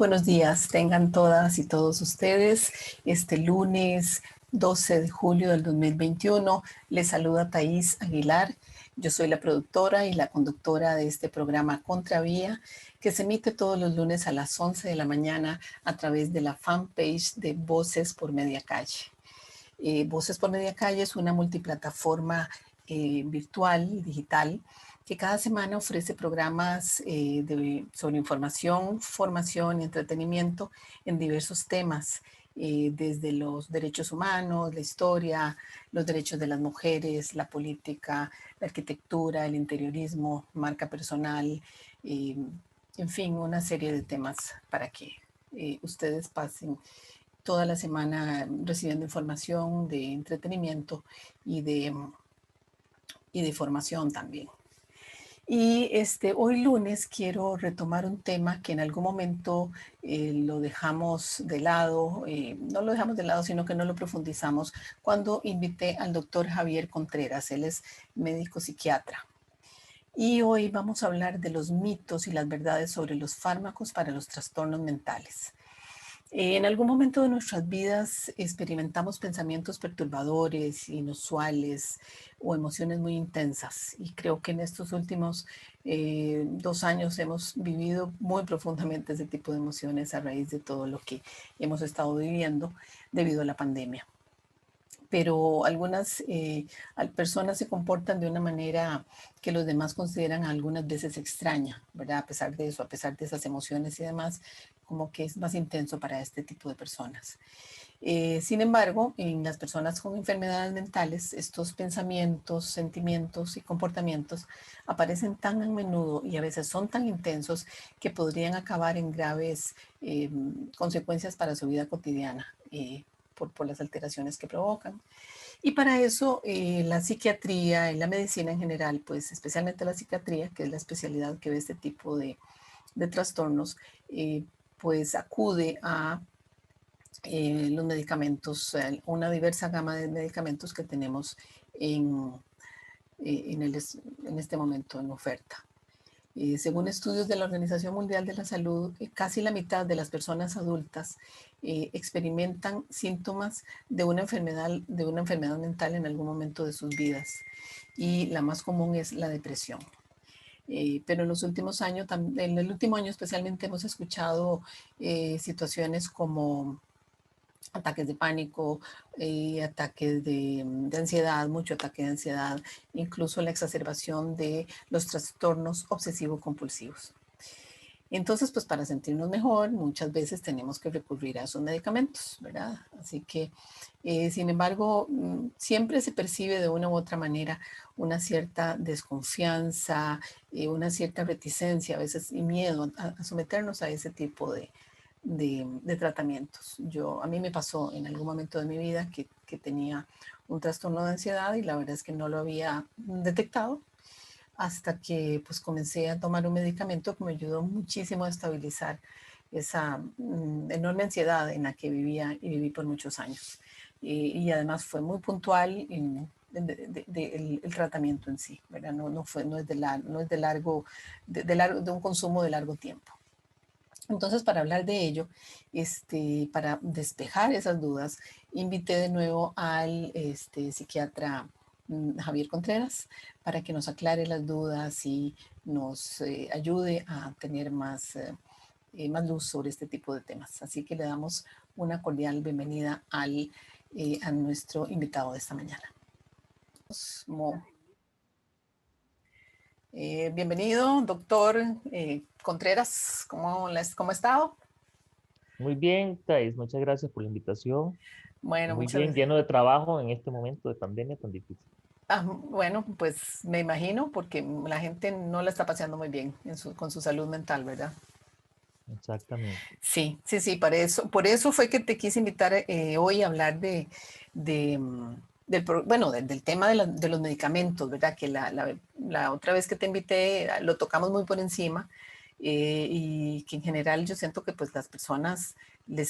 buenos días, tengan todas y todos ustedes. Este lunes 12 de julio del 2021 les saluda Thais Aguilar. Yo soy la productora y la conductora de este programa Contravía, que se emite todos los lunes a las 11 de la mañana a través de la fanpage de Voces por Media Calle. Voces por Media Calle es una multiplataforma virtual, digital, que cada semana ofrece programas sobre información, formación y entretenimiento en diversos temas, desde los derechos humanos, la historia, los derechos de las mujeres, la política, la arquitectura, el interiorismo, marca personal, en fin, una serie de temas para que ustedes pasen toda la semana recibiendo información de entretenimiento y de formación también. Y hoy lunes quiero retomar un tema que en algún momento lo dejamos de lado, no lo dejamos de lado, sino que no lo profundizamos cuando invité al doctor Javier Contreras. Él es médico psiquiatra. Y hoy vamos a hablar de los mitos y las verdades sobre los fármacos para los trastornos mentales. En algún momento de nuestras vidas experimentamos pensamientos perturbadores, inusuales o emociones muy intensas. Y creo que en estos últimos 2 años hemos vivido muy profundamente ese tipo de emociones a raíz de todo lo que hemos estado viviendo debido a la pandemia. Pero algunas personas se comportan de una manera que los demás consideran algunas veces extraña, ¿verdad? A pesar de eso, a pesar de esas emociones y demás, como que es más intenso para este tipo de personas. Sin embargo, en las personas con enfermedades mentales, estos pensamientos, sentimientos y comportamientos aparecen tan a menudo y a veces son tan intensos que podrían acabar en graves consecuencias para su vida cotidiana. Por las alteraciones que provocan. Y para eso la psiquiatría y la medicina en general, pues especialmente la psiquiatría, que es la especialidad que ve este tipo de trastornos, pues acude a los medicamentos, una diversa gama de medicamentos que tenemos en este momento en oferta. Según estudios de la Organización Mundial de la Salud, casi la mitad de las personas adultas experimentan síntomas de una enfermedad mental en algún momento de sus vidas. Y la más común es la depresión. Pero en los últimos años, en el último año especialmente, hemos escuchado situaciones como ataques de pánico, ataques de ansiedad, mucho ataque de ansiedad, incluso la exacerbación de los trastornos obsesivo-compulsivos. Entonces, pues para sentirnos mejor, muchas veces tenemos que recurrir a esos medicamentos, ¿verdad? Así que, sin embargo, siempre se percibe de una u otra manera una cierta desconfianza, una cierta reticencia a veces y miedo a someternos a ese tipo de tratamientos. A mí me pasó en algún momento de mi vida que tenía un trastorno de ansiedad y la verdad es que no lo había detectado hasta que pues comencé a tomar un medicamento que me ayudó muchísimo a estabilizar esa enorme ansiedad en la que vivía y viví por muchos años. Y además fue muy puntual el tratamiento en sí, ¿verdad? No es de un consumo de largo tiempo. Entonces, para hablar de ello, para despejar esas dudas, invité de nuevo al psiquiatra Javier Contreras para que nos aclare las dudas y nos ayude a tener más luz sobre este tipo de temas. Así que le damos una cordial bienvenida a nuestro invitado de esta mañana. Bienvenido, doctor Contreras. ¿Cómo ha estado? Muy bien, Thais, muchas gracias por la invitación. Bueno, Muy muchas bien, gracias. lleno de trabajo en este momento de pandemia tan difícil. Bueno, pues me imagino porque la gente no la está paseando muy bien con su salud mental, ¿verdad? Exactamente. Sí, sí, sí, por eso fue que te quise invitar hoy a hablar del tema de los medicamentos, ¿verdad? Que la otra vez que te invité lo tocamos muy por encima y que en general yo siento que pues las personas le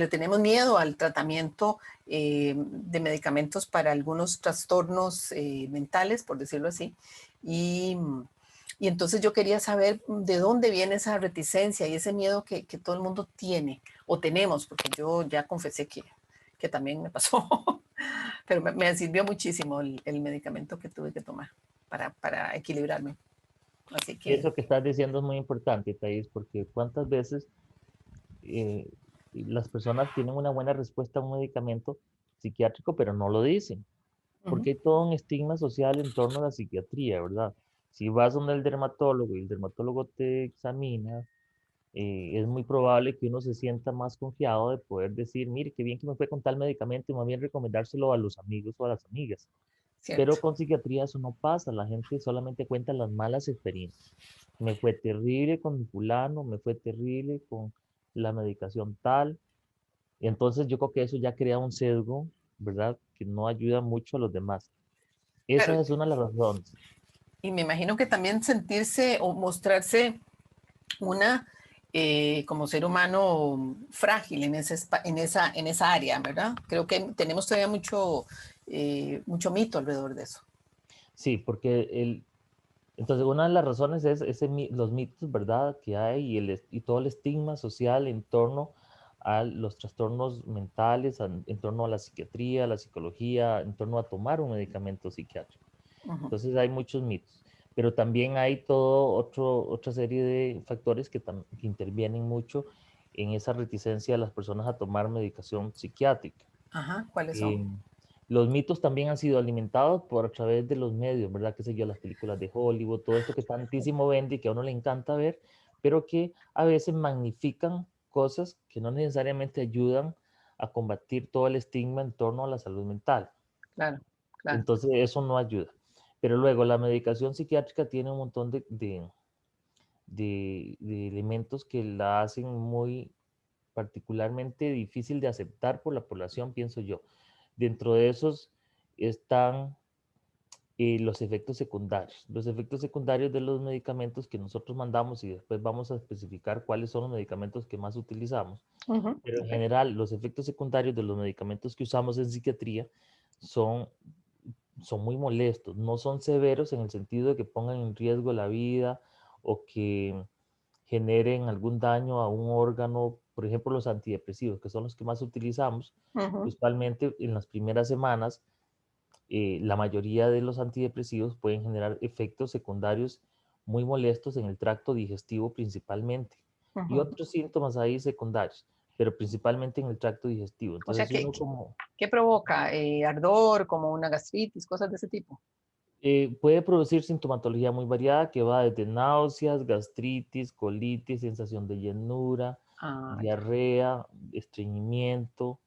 tenemos miedo al tratamiento de medicamentos para algunos trastornos mentales, por decirlo así, y Y entonces yo quería saber de dónde viene esa reticencia y ese miedo que todo el mundo tiene o tenemos, porque yo ya confesé que también me pasó, pero me sirvió muchísimo el medicamento que tuve que tomar para equilibrarme. Así Y que, eso que estás diciendo es muy importante, Thais, porque cuántas veces eh, las personas tienen una buena respuesta a un medicamento psiquiátrico, pero no lo dicen, ujú, porque hay todo un estigma social en torno a la psiquiatría, ¿verdad? Si vas donde el dermatólogo y el dermatólogo te examina, es muy probable que uno se sienta más confiado de poder decir, mire, qué bien que me fue con tal medicamento y más bien recomendárselo a los amigos o a las amigas. cierto. Pero con psiquiatría eso no pasa, la gente solamente cuenta las malas experiencias. Me fue terrible con mi fulano, me fue terrible con la medicación tal. Y entonces yo creo que eso ya crea un sesgo, ¿verdad? Que no ayuda mucho a los demás. Claro, Esa es una de las razones. y me imagino que también sentirse o mostrarse una como ser humano frágil en esa área, ¿verdad? Creo que tenemos todavía mucho mito alrededor de eso. Sí, porque entonces una de las razones es los mitos, ¿verdad? Que hay y todo el estigma social en torno a los trastornos mentales, en torno a la psiquiatría, la psicología, en torno a tomar un medicamento psiquiátrico. Uh -huh. Entonces hay muchos mitos, pero también hay otra serie de factores que intervienen mucho en esa reticencia de las personas a tomar medicación psiquiátrica. Ajá, ¿cuáles son? Eh, los mitos también han sido alimentados por a través de los medios, ¿verdad? Qué sé yo, las películas de Hollywood, todo esto que tantísimo vende y que a uno le encanta ver, pero que a veces magnifican cosas que no necesariamente ayudan a combatir todo el estigma en torno a la salud mental. Claro, claro. Entonces eso no ayuda. Pero luego la medicación psiquiátrica tiene un montón de elementos que la hacen muy particularmente difícil de aceptar por la población, pienso yo. Dentro de esos están los efectos secundarios. Los efectos secundarios de los medicamentos que nosotros mandamos y después vamos a especificar cuáles son los medicamentos que más utilizamos. Uh -huh. Pero en Okay. general, los efectos secundarios de los medicamentos que usamos en psiquiatría son, son muy molestos. No son severos en el sentido de que pongan en riesgo la vida o que generen algún daño a un órgano, por ejemplo, los antidepresivos, que son los que más utilizamos, Uh -huh. usualmente en las primeras semanas, la mayoría de los antidepresivos pueden generar efectos secundarios muy molestos en el tracto digestivo principalmente Uh y -huh. otros síntomas ahí secundarios, pero principalmente en el tracto digestivo. O sea, Entonces uno como ¿qué provoca? Ardor, como una gastritis, cosas de ese tipo. puede producir sintomatología muy variada que va desde náuseas, gastritis, colitis, sensación de llenura, Ah, ya. diarrea, estreñimiento,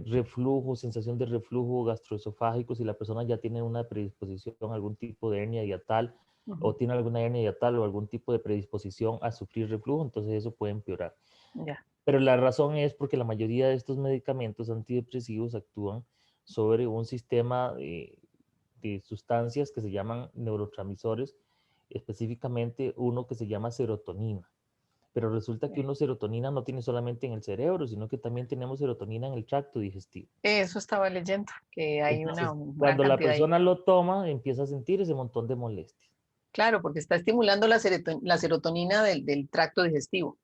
reflujo, sensación de reflujo gastroesofágico, si la persona ya tiene una predisposición a algún tipo de hernia diatal Uh -huh. o tiene alguna hernia diatal o algún tipo de predisposición a sufrir reflujo, entonces eso puede empeorar. Ya. Pero la razón es porque la mayoría de estos medicamentos antidepresivos actúan sobre un sistema de sustancias que se llaman neurotransmisores, específicamente uno que se llama serotonina. Pero resulta que uno serotonina no tiene solamente en el cerebro, sino que también tenemos serotonina en el tracto digestivo. Eso estaba leyendo, que hay una Entonces, gran cuando la cantidad ahí. persona lo toma, empieza a sentir ese montón de molestias. Claro, porque está estimulando la serotonina del tracto digestivo,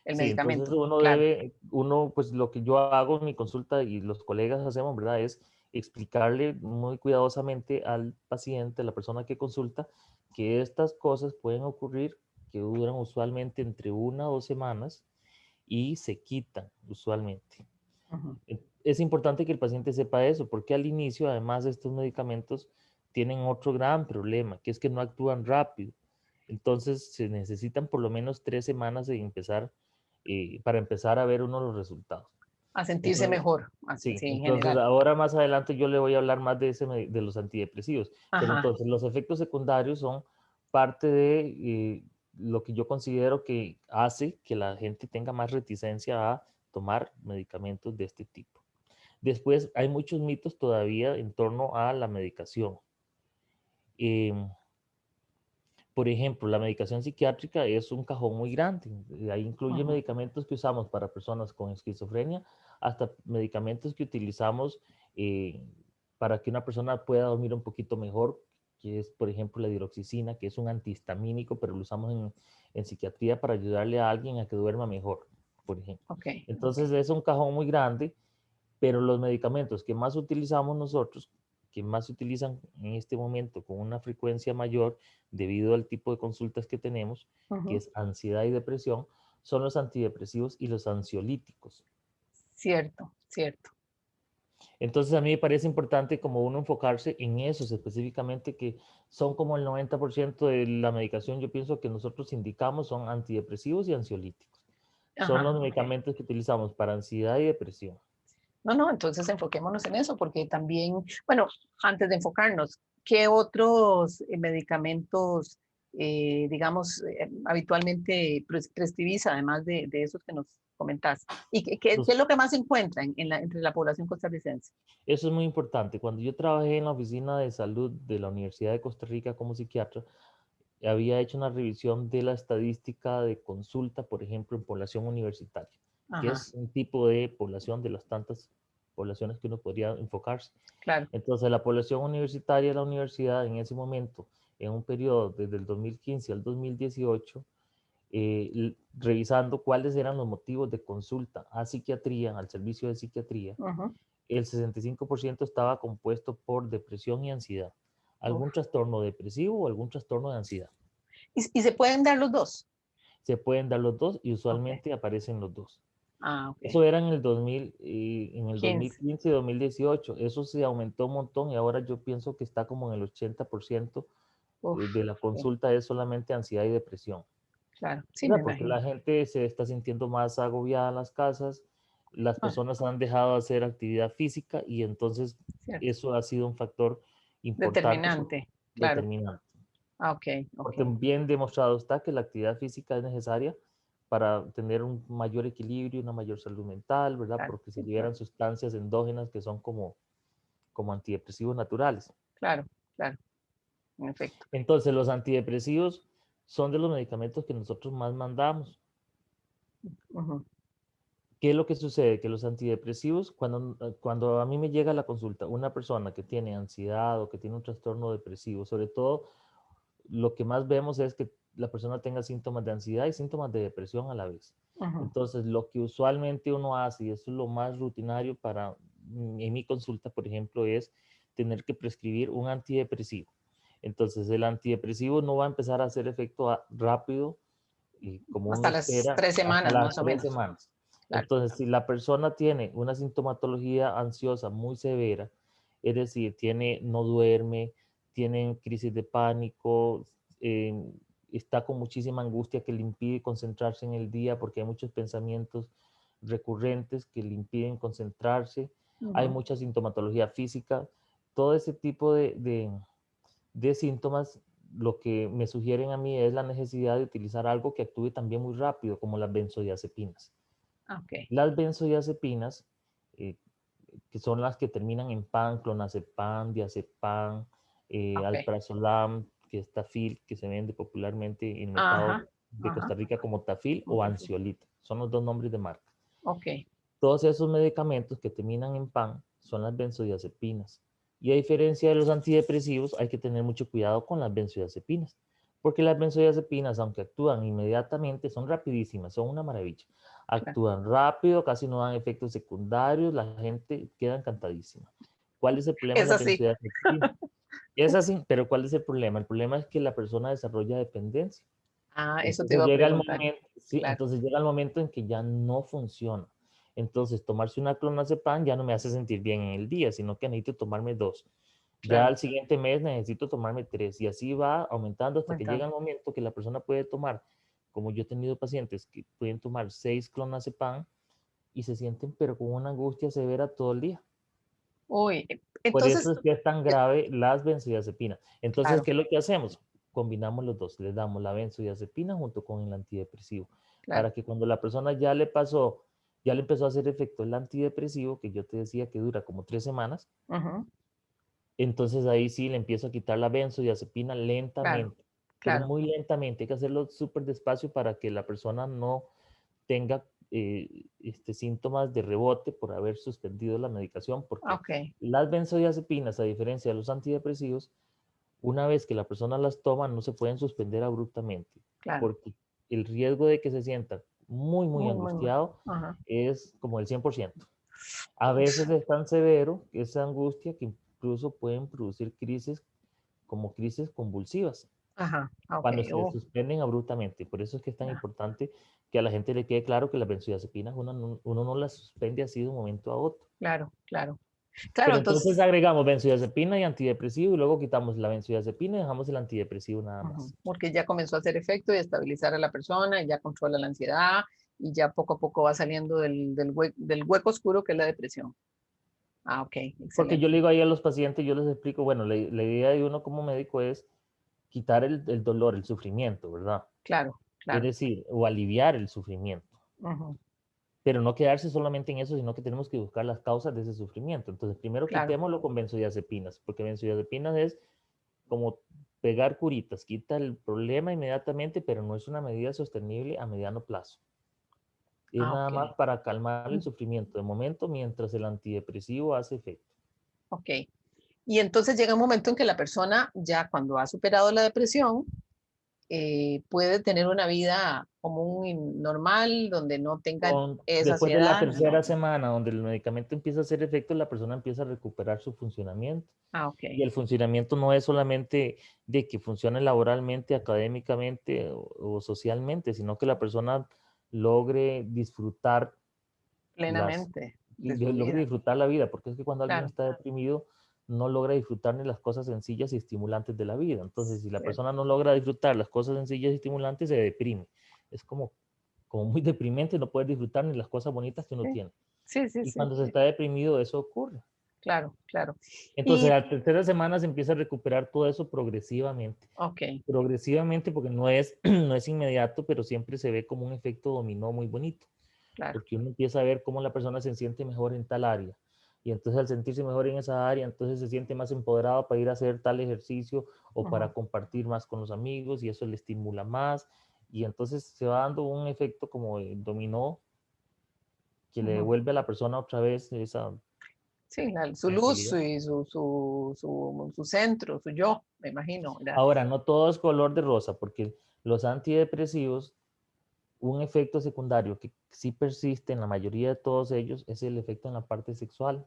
el Sí, entonces medicamento. Claro. uno, pues lo que yo hago en mi consulta y los colegas hacemos, ¿verdad? Es explicarle muy cuidadosamente al paciente, a la persona que consulta, que estas cosas pueden ocurrir, que duran usualmente entre 1 o 2 semanas y se quitan usualmente. Uh -huh. Es importante que el paciente sepa eso, porque al inicio, además, estos medicamentos tienen otro gran problema, que es que no actúan rápido. Entonces, se necesitan por lo menos 3 semanas para empezar a ver uno los resultados. A sentirse Entonces, mejor, así, sí, sí, en entonces general. ahora más adelante yo le voy a hablar más de los antidepresivos. Pero Ajá. entonces, los efectos secundarios son parte de lo que yo considero que hace que la gente tenga más reticencia a tomar medicamentos de este tipo. Después, hay muchos mitos todavía en torno a la medicación. Em, por ejemplo, la medicación psiquiátrica es un cajón muy grande. Ahí Uh incluye -huh. medicamentos que usamos para personas con esquizofrenia, hasta medicamentos que utilizamos eh, para que una persona pueda dormir un poquito mejor, que es, por ejemplo, la diroxicina, que es un antihistamínico, pero lo usamos en psiquiatría para ayudarle a alguien a que duerma mejor, por ejemplo. Ok, ok. Entonces es un cajón muy grande, pero los medicamentos que más utilizamos nosotros, que más se utilizan en este momento con una frecuencia mayor debido al tipo de consultas que tenemos, que Ujú. es ansiedad y depresión, son los antidepresivos y los ansiolíticos. Cierto, cierto. Entonces a mí me parece importante como uno enfocarse en esos específicamente que son como el 90% de la medicación, yo pienso que nosotros indicamos son antidepresivos y ansiolíticos. Son Ajá, los ok. medicamentos que utilizamos para ansiedad y depresión. No, no, entonces enfoquémonos en eso, porque también, bueno, antes de enfocarnos, ¿qué otros medicamentos, digamos, habitualmente prescribís, además de esos que nos comentás? ¿Y qué es Los- lo que más se encuentra entre la población costarricense? Eso es muy importante. Cuando yo trabajé en la oficina de salud de la Universidad de Costa Rica como psiquiatra, había hecho una revisión de la estadística de consulta, por ejemplo, en población universitaria, que Ajá, es un tipo de población de las tantas poblaciones que uno podría enfocarse. claro. Entonces, la población universitaria de la universidad en ese momento, en un periodo desde el 2015 al 2018, revisando cuáles eran los motivos de consulta a psiquiatría, al servicio de psiquiatría, Ujú. el 65% estaba compuesto por depresión y ansiedad, algún Uf. trastorno depresivo o algún trastorno de ansiedad. ¿Y se pueden dar los dos? Se pueden dar los dos y Ok. usualmente aparecen los dos. Ah, ok. Eso era en el 2000, en el 15. 2015 y 2018. Eso se aumentó un montón y ahora yo pienso que está como en el 80% Uf, de la sí, consulta es solamente ansiedad y depresión. claro. Sí, me ¿Verdad? Porque la imagino. gente se está sintiendo más agobiada en las casas, las Ah, personas han dejado de hacer actividad física y entonces cierto. eso ha sido un factor importante, Determinante, claro. determinante. Ah, ok, ok. Porque bien demostrado está que la actividad física es necesaria para tener un mayor equilibrio, una mayor salud mental, ¿verdad? Claro, Porque se sí, liberan sustancias endógenas que son como antidepresivos naturales. claro, claro, en efecto. Entonces, los antidepresivos son de los medicamentos que nosotros más mandamos. Ujú, ¿Qué es lo que sucede? Que los antidepresivos, cuando a mí me llega a la consulta una persona que tiene ansiedad o que tiene un trastorno depresivo, sobre todo lo que más vemos es que la persona tenga síntomas de ansiedad y síntomas de depresión a la vez. ujú. Entonces, lo que usualmente uno hace, y eso es lo más rutinario para en mi consulta, por ejemplo, es tener que prescribir un antidepresivo. Entonces, el antidepresivo no va a empezar a hacer efecto rápido y como uno Hasta las espera tres hasta semanas, las más o 3 menos. semanas. Claro, Entonces, si la persona tiene una sintomatología ansiosa muy severa, es decir, no duerme, tiene crisis de pánico, eh, está con muchísima angustia que le impide concentrarse en el día porque hay muchos pensamientos recurrentes que le impiden concentrarse, hay ujú, mucha sintomatología física, todo ese tipo de síntomas, lo que me sugieren a mí es la necesidad de utilizar algo que actúe también muy rápido, como las benzodiazepinas. ah, ok, Las benzodiazepinas, eh, que son las que terminan en pan, clonazepam, diazepam, ok. alprazolam, que es Tafil, que se vende popularmente en el mercado Ajá, de ajá, Costa Rica como Tafil o Montafil. Ansiolita. Son los dos nombres de marca. Ok, Todos esos medicamentos que terminan en PAN son las benzodiazepinas. Y a diferencia de los antidepresivos, hay que tener mucho cuidado con las benzodiazepinas, porque las benzodiazepinas, aunque actúan inmediatamente, son rapidísimas, son una maravilla. claro. Actúan rápido, casi no dan efectos secundarios, la gente queda encantadísima. ¿Cuál es el problema de Es las así. benzodiazepinas? Es así, pero ¿cuál es el problema? El problema es que la persona desarrolla dependencia. Ah, eso te Entonces iba a llega el preguntar. momento, sí, Claro, entonces llega el momento en que ya no funciona. Entonces, tomarse una clonazepam ya no me hace sentir bien en el día, sino que necesito tomarme dos. Ya claro. al siguiente mes necesito tomarme tres y así va aumentando hasta que llega Aumentando. el momento que la persona puede tomar, como yo he tenido pacientes que pueden tomar 6 clonazepam y se sienten pero con una angustia severa todo el día. Uy, Por eso entonces, es que es tan grave las benzodiazepinas. Entonces, claro, ¿qué es lo que hacemos? Combinamos los dos, le damos la benzodiazepina junto con el antidepresivo, claro. para que cuando la persona ya le pasó, ya le empezó a hacer efecto el antidepresivo, que yo te decía que dura como 3 semanas, Ujú, entonces ahí sí le empiezo a quitar la benzodiazepina claro, lentamente, pero claro. muy lentamente, hay que hacerlo súper despacio para que la persona no tenga síntomas de rebote por haber suspendido la medicación, porque Ok, las benzodiazepinas, a diferencia de los antidepresivos, Una vez que la persona las toma, no se pueden suspender abruptamente, claro. porque el riesgo de que se sienta muy, muy Muy, muy mal. angustiado Ajá. es como el 100%. A Ush. veces es tan severo esa angustia que incluso pueden producir crisis como crisis convulsivas Ajá. Ah, ok. cuando se suspenden abruptamente. Por eso es que es tan Ya. importante que a la gente le quede claro que las benzodiazepinas uno no las suspende así de un momento a otro. Claro, claro. Claro, Pero entonces entonces, agregamos benzodiazepina y antidepresivo y luego quitamos la benzodiazepina y dejamos el antidepresivo nada ujú, más. porque ya comenzó a hacer efecto y a estabilizar a la persona, y ya controla la ansiedad y ya poco a poco va saliendo del hueco oscuro que es la depresión. Ah, ok, Porque yo le excelente. digo ahí a los pacientes, yo les explico, bueno, la idea de uno como médico es quitar el dolor, el sufrimiento, ¿verdad? Claro, Es claro. decir, o aliviar el sufrimiento. Ujú, Pero no quedarse solamente en eso, sino que tenemos que buscar las causas de ese sufrimiento. Entonces, primero claro. quitémoslo con benzodiazepinas, porque benzodiazepinas es como pegar curitas, quita el problema inmediatamente, pero no es una medida sostenible a mediano plazo. Es Ah, nada ok. más para calmar el Mm, sufrimiento de momento mientras el antidepresivo hace efecto. ok. Y entonces llega un momento en que la persona ya cuando ha superado la depresión, puede tener una vida común y normal, donde no tenga esa Después de la ansiedad, no. tercera semana, donde el medicamento empieza a hacer efecto, la persona empieza a recuperar su funcionamiento. Ah, ok. Y el funcionamiento no es solamente de que funcione laboralmente, académicamente o socialmente, sino que la persona logre disfrutar las, Plenamente de su logre vida. disfrutar la vida, porque es que cuando alguien Claro, está deprimido no logra disfrutar ni las cosas sencillas y estimulantes de la vida. Entonces, si la cierto. persona no logra disfrutar las cosas sencillas y estimulantes, se deprime. Es como muy deprimente no poder disfrutar ni las cosas bonitas que uno Sí, tiene. sí, sí, Y sí, cuando se sí. está deprimido, eso ocurre. Claro, claro. Entonces, Y, a la tercera semana se empieza a recuperar todo eso progresivamente. ok, Progresivamente porque no es, no es inmediato, pero siempre se ve como un efecto dominó muy bonito, claro. porque uno empieza a ver cómo la persona se siente mejor en tal área. Y entonces al sentirse mejor en esa área, entonces se siente más empoderado para ir a hacer tal ejercicio o Ujú, para compartir más con los amigos y eso le estimula más. Y entonces se va dando un efecto como de dominó que le ujú. devuelve a la persona otra vez esa Sí, su luz tranquilidad. y su centro, su yo, me imagino, ¿verdad? Ahora, no todo es color de rosa, porque los antidepresivos, un efecto secundario que sí persiste en la mayoría de todos ellos es el efecto en la parte sexual.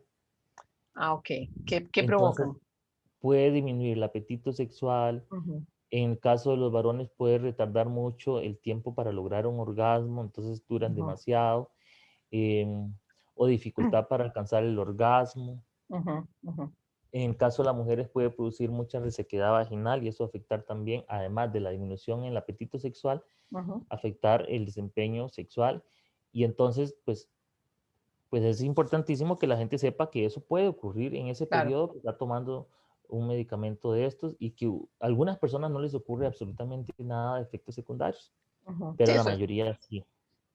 Ah, ok. ¿Qué Entonces, provocan? puede disminuir el apetito sexual. Ujú, En el caso de los varones, puede retardar mucho el tiempo para lograr un orgasmo, entonces duran ujú, demasiado. em, o dificultad para alcanzar el orgasmo. ujú, ujú, En el caso de las mujeres puede producir mucha resequedad vaginal y eso afectar también, además de la disminución en el apetito sexual, ujú. afectar el desempeño sexual. Y entonces, pues es importantísimo que la gente sepa que eso puede ocurrir en ese Claro. periodo que está tomando un medicamento de estos y que a algunas personas no les ocurre absolutamente nada de efectos secundarios, Ujú. Sí, pero la eso es mayoría sí.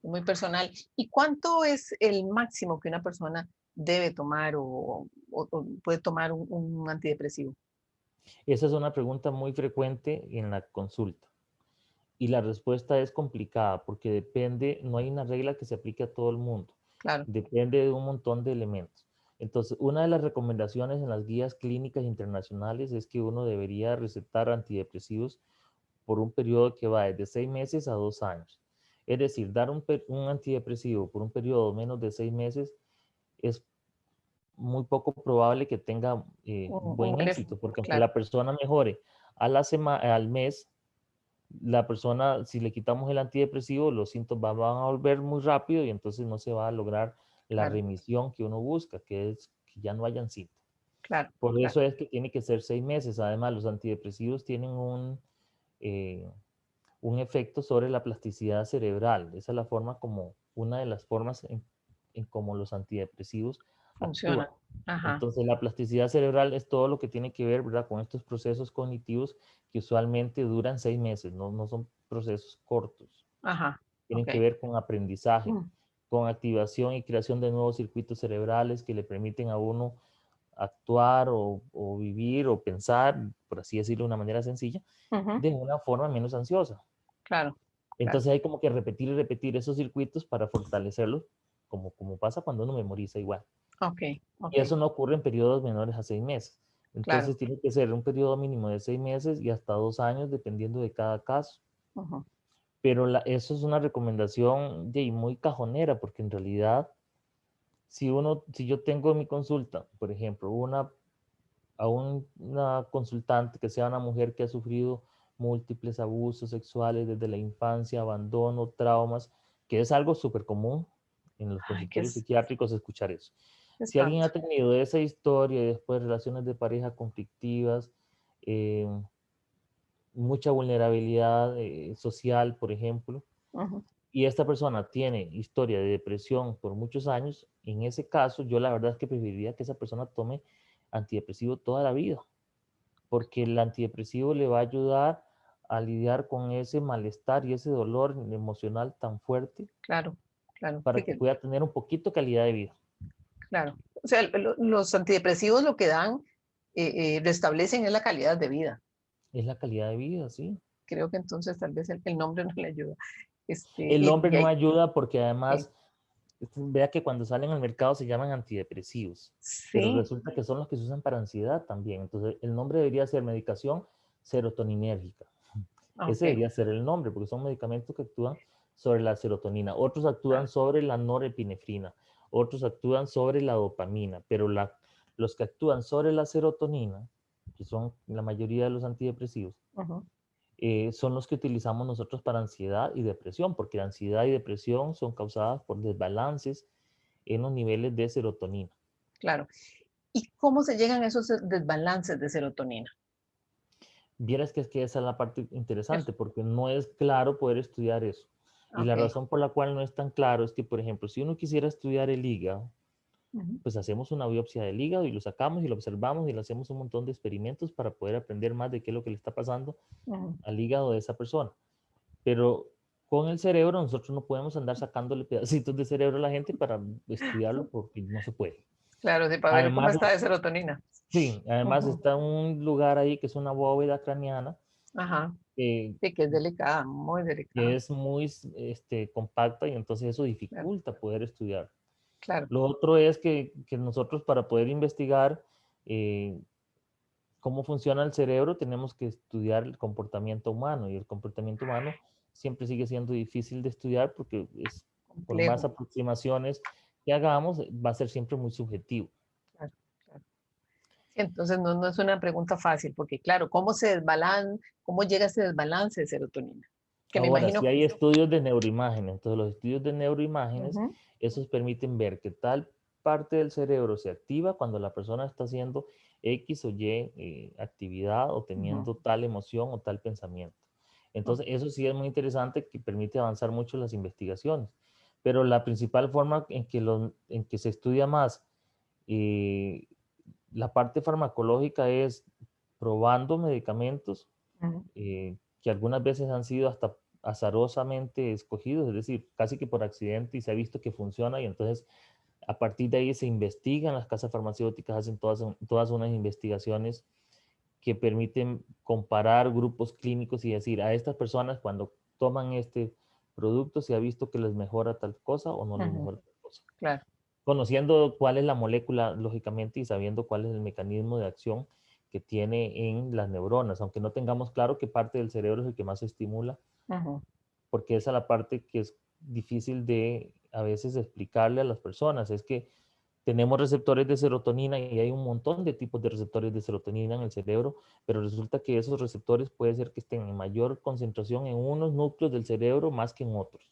muy personal. ¿Y cuánto es el máximo que una persona debe tomar o puede tomar un antidepresivo? Esa es una pregunta muy frecuente en la consulta. Y la respuesta es complicada porque depende, no hay una regla que se aplique a todo el mundo, Claro. depende de un montón de elementos. Entonces, una de las recomendaciones en las guías clínicas internacionales es que uno debería recetar antidepresivos por un periodo que va desde 6 meses a 2 años. Es decir, dar un antidepresivo por un periodo menos de 6 meses es muy poco probable que tenga Un buen buen éxito, porque aunque claro. la persona mejore al mes, la persona, si le quitamos el antidepresivo, los síntomas van a volver muy rápido y entonces no se va a lograr la Claro, remisión que uno busca, que es que ya no hayan síntomas. claro, Por claro. eso es que tiene que ser 6 meses. Además, los antidepresivos tienen eh, un efecto sobre la plasticidad cerebral. Esa es la forma como, una de las formas en cómo los antidepresivos actúan. Funciona. Ajá, Entonces, la plasticidad cerebral es todo lo que tiene que ver, ¿verdad?, con estos procesos cognitivos que usualmente duran 6 meses, no son procesos cortos. ajá. Tienen Ok. que ver con aprendizaje, Mm, con activación y creación de nuevos circuitos cerebrales que le permiten a uno actuar o vivir o pensar, por así decirlo de una manera sencilla, ujú, de una forma menos ansiosa. claro, claro. Entonces hay como que repetir y repetir esos circuitos para fortalecerlos, como pasa cuando uno memoriza igual. Ok, Y ok. eso no ocurre en periodos menores a 6 meses. claro. Entonces tiene que ser un periodo mínimo de 6 meses y hasta 2 años, dependiendo de cada caso. Ujú. Pero eso es una recomendación muy cajonera, porque en realidad, si yo tengo en mi consulta, por ejemplo, una consultante que sea una mujer que ha sufrido múltiples abusos sexuales desde la infancia, abandono, traumas, que es algo súper común en los Ay, qué consultorios psiquiátricos escuchar eso. Si alguien espanto. ha tenido esa historia y después relaciones de pareja conflictivas, eh, mucha vulnerabilidad social, por ejemplo, Ujú. y esta persona tiene historia de depresión por muchos años, en ese caso yo la verdad es que preferiría que esa persona tome antidepresivo toda la vida, porque el antidepresivo le va a ayudar a lidiar con ese malestar y ese dolor emocional tan fuerte Claro, claro. para Sí que que, pueda tener un poquito calidad de vida. claro. O sea, los antidepresivos lo que dan, restablecen es la calidad de vida. Es la calidad de vida, ¿sí? Creo que entonces tal vez el nombre no le ayuda. El hombre Y no hay, ayuda porque sí, además, vea que cuando salen al mercado se llaman antidepresivos, pero sí, resulta que son los que se usan para ansiedad también. Entonces, el nombre debería ser medicación serotoninérgica. Ese ok, debería ser el nombre, porque son medicamentos que actúan sobre la serotonina. Otros actúan claro, sobre la norepinefrina, otros actúan sobre la dopamina, pero los que actúan sobre la serotonina, que son la mayoría de los antidepresivos, ujú, son los que utilizamos nosotros para ansiedad y depresión, porque la ansiedad y depresión son causadas por desbalances en los niveles de serotonina. claro. ¿Y cómo se llegan a esos desbalances de serotonina? Vieras que es que esa es la parte Eso, interesante, porque no es claro poder estudiar eso. Y la ok. razón por la cual no es tan claro es que, por ejemplo, si uno quisiera estudiar el hígado, Ujú, pues hacemos una biopsia del hígado y lo sacamos y lo observamos y le hacemos un montón de experimentos para poder aprender más de qué es lo que le está pasando ujú. al hígado de esa persona. Pero con el cerebro nosotros no podemos andar sacándole pedacitos de cerebro a la gente para estudiarlo porque no se puede. Claro, sí, para ver cómo Además, está de serotonina. sí, además Ujú, está un lugar ahí que es una bóveda craneana ajá. eh, Sí, que es delicada, muy que delicada. es muy compacta y entonces eso Claro, dificulta poder estudiar. claro. Lo otro es que nosotros para poder investigar eh, cómo funciona el cerebro tenemos que estudiar el comportamiento humano y el comportamiento humano siempre sigue siendo difícil de estudiar porque por más Complejo. aproximaciones que hagamos va a ser siempre muy subjetivo. Claro, claro. Sí, entonces no, no es una pregunta fácil, porque claro, cómo llega ese desbalance de serotonina? Que me Ahora, imagino. si hay estudios de neuroimágenes, entonces los estudios de neuroimágenes, Ujú, esos permiten ver que tal parte del cerebro se activa cuando la persona está haciendo X o Y actividad o ujú, teniendo tal emoción o tal pensamiento. ok, Entonces, eso sí es muy interesante que permite avanzar mucho las investigaciones. Pero la principal forma en que se estudia más eh, la parte farmacológica es probando medicamentos ujú, que algunas veces han sido hasta azarosamente escogidos, es decir, casi que por accidente y se ha visto que funciona y entonces a partir de ahí se investigan, las casas farmacéuticas hacen todas unas investigaciones que permiten comparar grupos clínicos y decir a estas personas cuando toman este producto se ha visto que les mejora tal cosa o no les ujú, mejora tal cosa. claro, Conociendo cuál es la molécula, lógicamente, y sabiendo cuál es el mecanismo de acción que tiene en las neuronas, aunque no tengamos claro qué parte del cerebro es el que más se estimula, ujú, porque esa es la parte que es difícil de a veces explicarle a las personas, es que tenemos receptores de serotonina y hay un montón de tipos de receptores de serotonina en el cerebro, pero resulta que esos receptores puede ser que estén en mayor concentración en unos núcleos del cerebro más que en otros.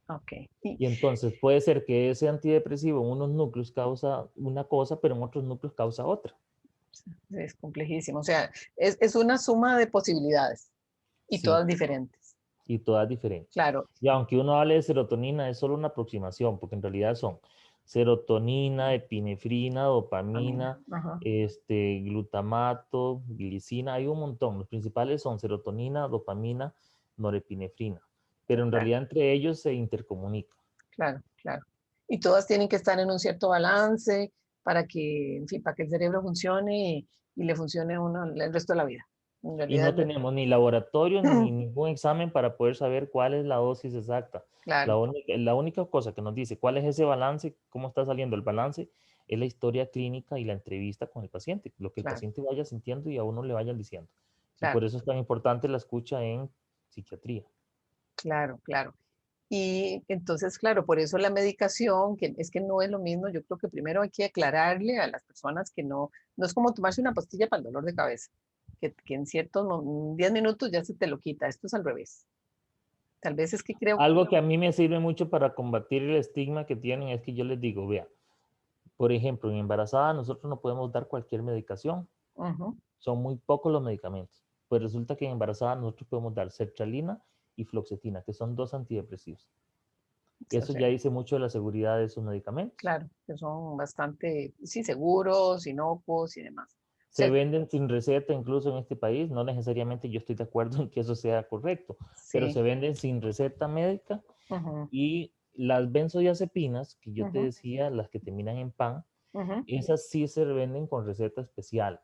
ok. Y Y entonces puede ser que ese antidepresivo en unos núcleos causa una cosa, pero en otros núcleos causa otra. es complejísimo. O sea, es una suma de posibilidades y Sí, todas diferentes. y todas diferentes. Claro. Y aunque uno hable de serotonina, es solo una aproximación, porque en realidad son serotonina, epinefrina, Dopamina. dopamina, Ajá, glutamato, glicina, hay un montón. Los principales son serotonina, dopamina, norepinefrina, pero en claro, realidad entre ellos se intercomunican. claro, claro. Y todas tienen que estar en un cierto balance para que, en fin, para que el cerebro funcione y le funcione a uno el resto de la vida. En Y realidad, no tenemos ni laboratorio ni ningún examen para poder saber cuál es la dosis exacta. La claro. única, la única cosa que nos dice cuál es ese balance, cómo está saliendo el balance, es la historia clínica y la entrevista con el paciente, lo que el claro, paciente vaya sintiendo y a uno le vayan diciendo. Y claro, por eso es tan importante la escucha en psiquiatría. claro, claro. Y entonces, claro, por eso la medicación, que es que no es lo mismo, yo creo que primero hay que aclararle a las personas que no es como tomarse una pastilla para el dolor de cabeza, que en ciertos 10 minutos ya se te lo quita, esto es al revés. Tal vez es que creo que Algo que a mí me sirve mucho para combatir el estigma que tienen es que yo les digo, vea, por ejemplo, en embarazada nosotros no podemos dar cualquier medicación, ujú, son muy pocos los medicamentos. Pues resulta que en embarazada nosotros podemos dar sertralina y fluoxetina, que son dos antidepresivos. o Eso sea, ya dice mucho de la seguridad de esos medicamentos. claro, que son bastante, sí, seguros, inocuos y demás. O Se sea, venden sin receta incluso en este país, no necesariamente yo estoy de acuerdo en que eso sea correcto, pero sí, se venden sin receta médica. ujú, Y las benzodiazepinas, que yo te ujú, decía, las que terminan en pan, ujú, esas sí se venden con receta especial.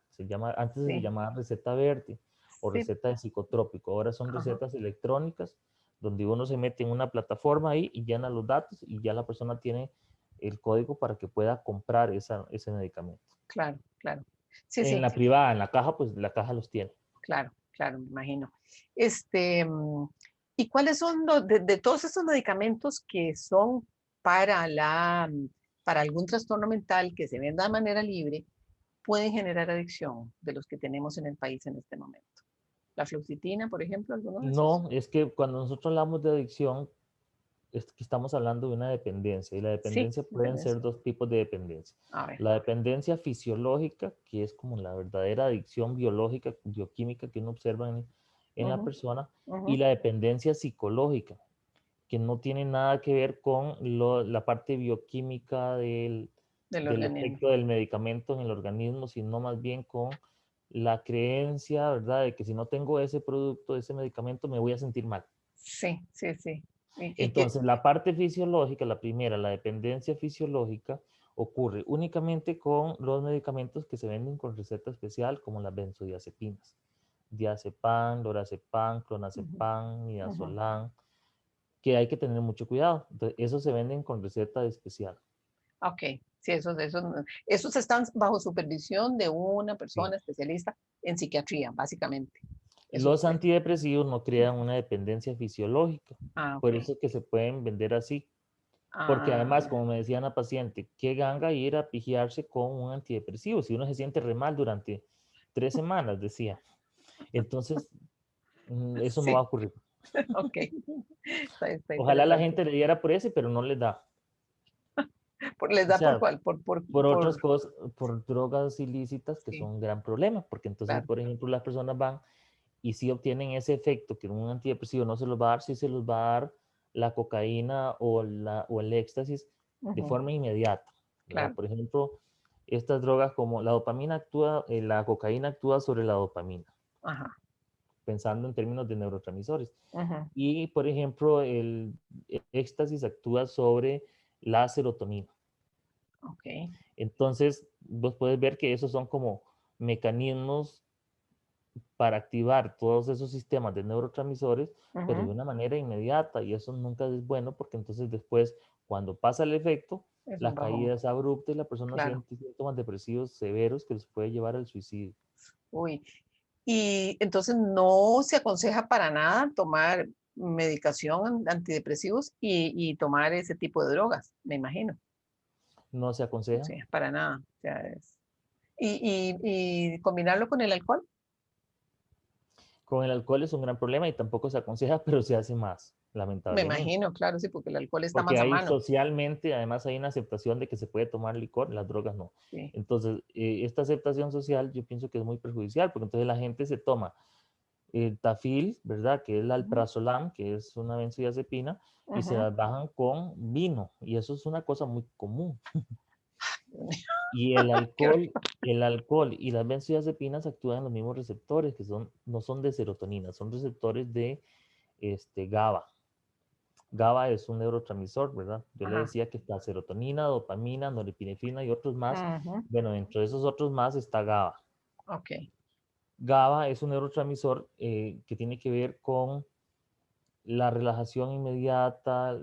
Antes se sí, llamaba receta verde o sí, receta de psicotrópico. Ahora son ajá, recetas electrónicas donde uno se mete en una plataforma ahí y llena los datos y ya la persona tiene el código para que pueda comprar ese medicamento. claro, claro. Sí, En sí, la privada, en la caja, pues la caja los tiene. claro, claro, me imagino. Este, ¿Y cuáles son de todos estos medicamentos que son para para algún trastorno mental que se venda de manera libre, pueden generar adicción de los que tenemos en el país en este momento? La fluoxetina, por ejemplo, alguno de esos. No, es que cuando nosotros hablamos de adicción, es que estamos hablando de una dependencia y la Sí, dependencia pueden ser dependencia. dos tipos de dependencia. A ver. La dependencia fisiológica, que es como la verdadera adicción biológica, bioquímica que uno observa en la Ujú, persona, ujú, y la dependencia psicológica, que no tiene nada que ver con la parte bioquímica del del organismo. efecto del medicamento en el organismo, sino más bien con la creencia, ¿verdad?, de que si no tengo ese producto, ese medicamento, me voy a sentir mal. Sí, sí, sí. Y que, Entonces, la parte fisiológica, la primera, la dependencia fisiológica, ocurre únicamente con los medicamentos que se venden con receta especial, como las benzodiazepinas. Diazepam, lorazepam, ujú, clonazepam, ujú. midazolam, que hay que tener mucho cuidado. Entonces, esos se venden con receta especial. Ok, sí, esos están bajo supervisión de una Sí. persona especialista en psiquiatría, básicamente. Esos, Los antidepresivos no crean una dependencia fisiológica, ok. por eso es que se pueden vender así. Porque Ah, además, como me decía una paciente, qué ganga ir a pigiarse con un antidepresivo si uno se siente re mal durante 3 semanas, decía. Entonces, eso no va a sí, ocurrir. ok. Está Ojalá la interesante. gente le diera por ese, pero no les da. ¿Les O da por sea, cuál? por otras cosas, por drogas ilícitas que son Sí, un gran problema, porque entonces, claro. por ejemplo, las personas van y si obtienen ese efecto que un antidepresivo no se los va a dar, sí se los va a dar la cocaína o el éxtasis de Ujú, forma inmediata, ¿verdad? claro. Por ejemplo, estas drogas como la dopamina actúa, la cocaína actúa sobre la dopamina, Ajá. pensando en términos de neurotransmisores. Ujú, Y, por ejemplo, el éxtasis actúa sobre la serotonina. ok. Entonces, vos puedes ver que esos son como mecanismos para activar todos esos sistemas de neurotransmisores, pero de Ujú, una manera inmediata, y eso nunca es bueno porque entonces después, cuando pasa el efecto, es un la bajón. caída es abrupta y la persona Claro. siente síntomas depresivos severos que les puede llevar al suicidio. Uy. Y entonces no se aconseja para nada tomar medicación antidepresivos y tomar ese tipo de drogas, me imagino. No se O aconseja. sea, para nada. O sea, y combinarlo con el alcohol, Con el alcohol es un gran problema y tampoco se aconseja, pero se hace más, me lamentablemente. imagino, claro, sí, porque el alcohol está Porque más a ahí mano. socialmente, además hay una aceptación de que se puede tomar licor, las drogas no. Sí. Entonces, esta aceptación social yo pienso que es muy perjudicial, porque entonces la gente se toma el tafil, ¿verdad? Que es la Ujú, alprazolam, que es una benzodiazepina, y se ujú. las bajan con vino, y eso es una cosa muy común. Dios mío, Y qué horrible. el alcohol y las benzodiazepinas actúan en los mismos receptores, que no son de serotonina, son receptores de GABA. GABA es un neurotransmisor, ¿verdad? Yo le Ajá. decía que está serotonina, dopamina, norepinefrina y otros más. Ujú, Bueno, dentro de esos otros más está GABA. ok. GABA es un neurotransmisor que tiene que ver con la relajación inmediata,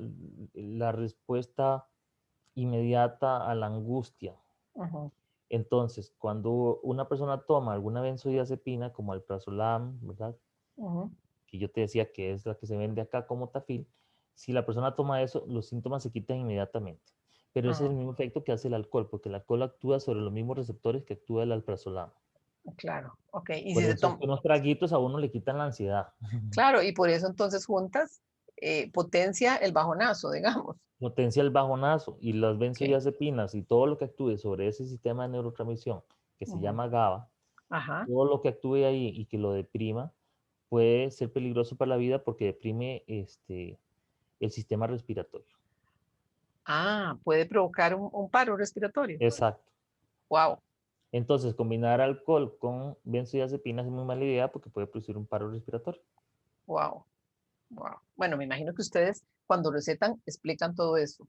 la respuesta inmediata a la angustia. Ujú, Entonces, cuando una persona toma alguna benzodiazepina, como alprazolam, ¿verdad? ujú. Que yo te decía que es la que se vende acá como Tafil, si la persona toma eso, los síntomas se quitan inmediatamente. Pero ese es Ajá, el mismo efecto que hace el alcohol, porque el alcohol actúa sobre los mismos receptores que actúa el alprazolam. claro, ok. Y Por si se eso es toma, que unos traguitos a uno le quitan la ansiedad. claro, y por eso entonces juntas potencia el bajonazo, digamos. Potencia el bajonazo y las Ok. benzodiazepinas y todo lo que actúe sobre ese sistema de neurotransmisión que se Ujú. llama GABA, Ajá. todo lo que actúe ahí y que lo deprima puede ser peligroso para la vida porque deprime el sistema respiratorio. Ah, puede provocar un paro respiratorio. Exacto. Wow, Entonces, combinar alcohol con benzodiazepinas es muy mala idea porque puede producir un paro respiratorio. wow, wow. Bueno, me imagino que ustedes cuando recetan explican todo eso.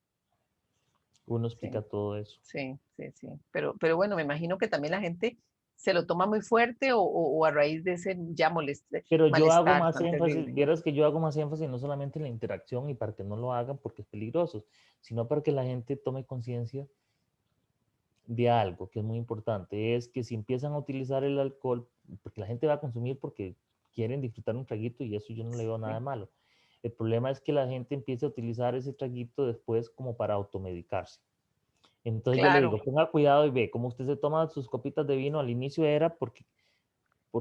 Uno Sí, explica todo eso. sí, sí, sí. Pero bueno, me imagino que también la gente se lo toma muy fuerte o a raíz de ese ya Pero yo hago malestar más tan énfasis, terrible. vieras que yo hago más énfasis no solamente en la interacción y para que no lo hagan porque es peligroso, sino para que la gente tome conciencia de algo que es muy importante, es que si empiezan a utilizar el alcohol, porque la gente va a consumir porque quieren disfrutar un traguito y eso yo no le veo nada de Sí, malo. El problema es que la gente empiece a utilizar ese traguito después como para automedicarse. Entonces yo le claro. digo, ponga cuidado y ve, como usted se toma sus copitas de vino, al inicio era porque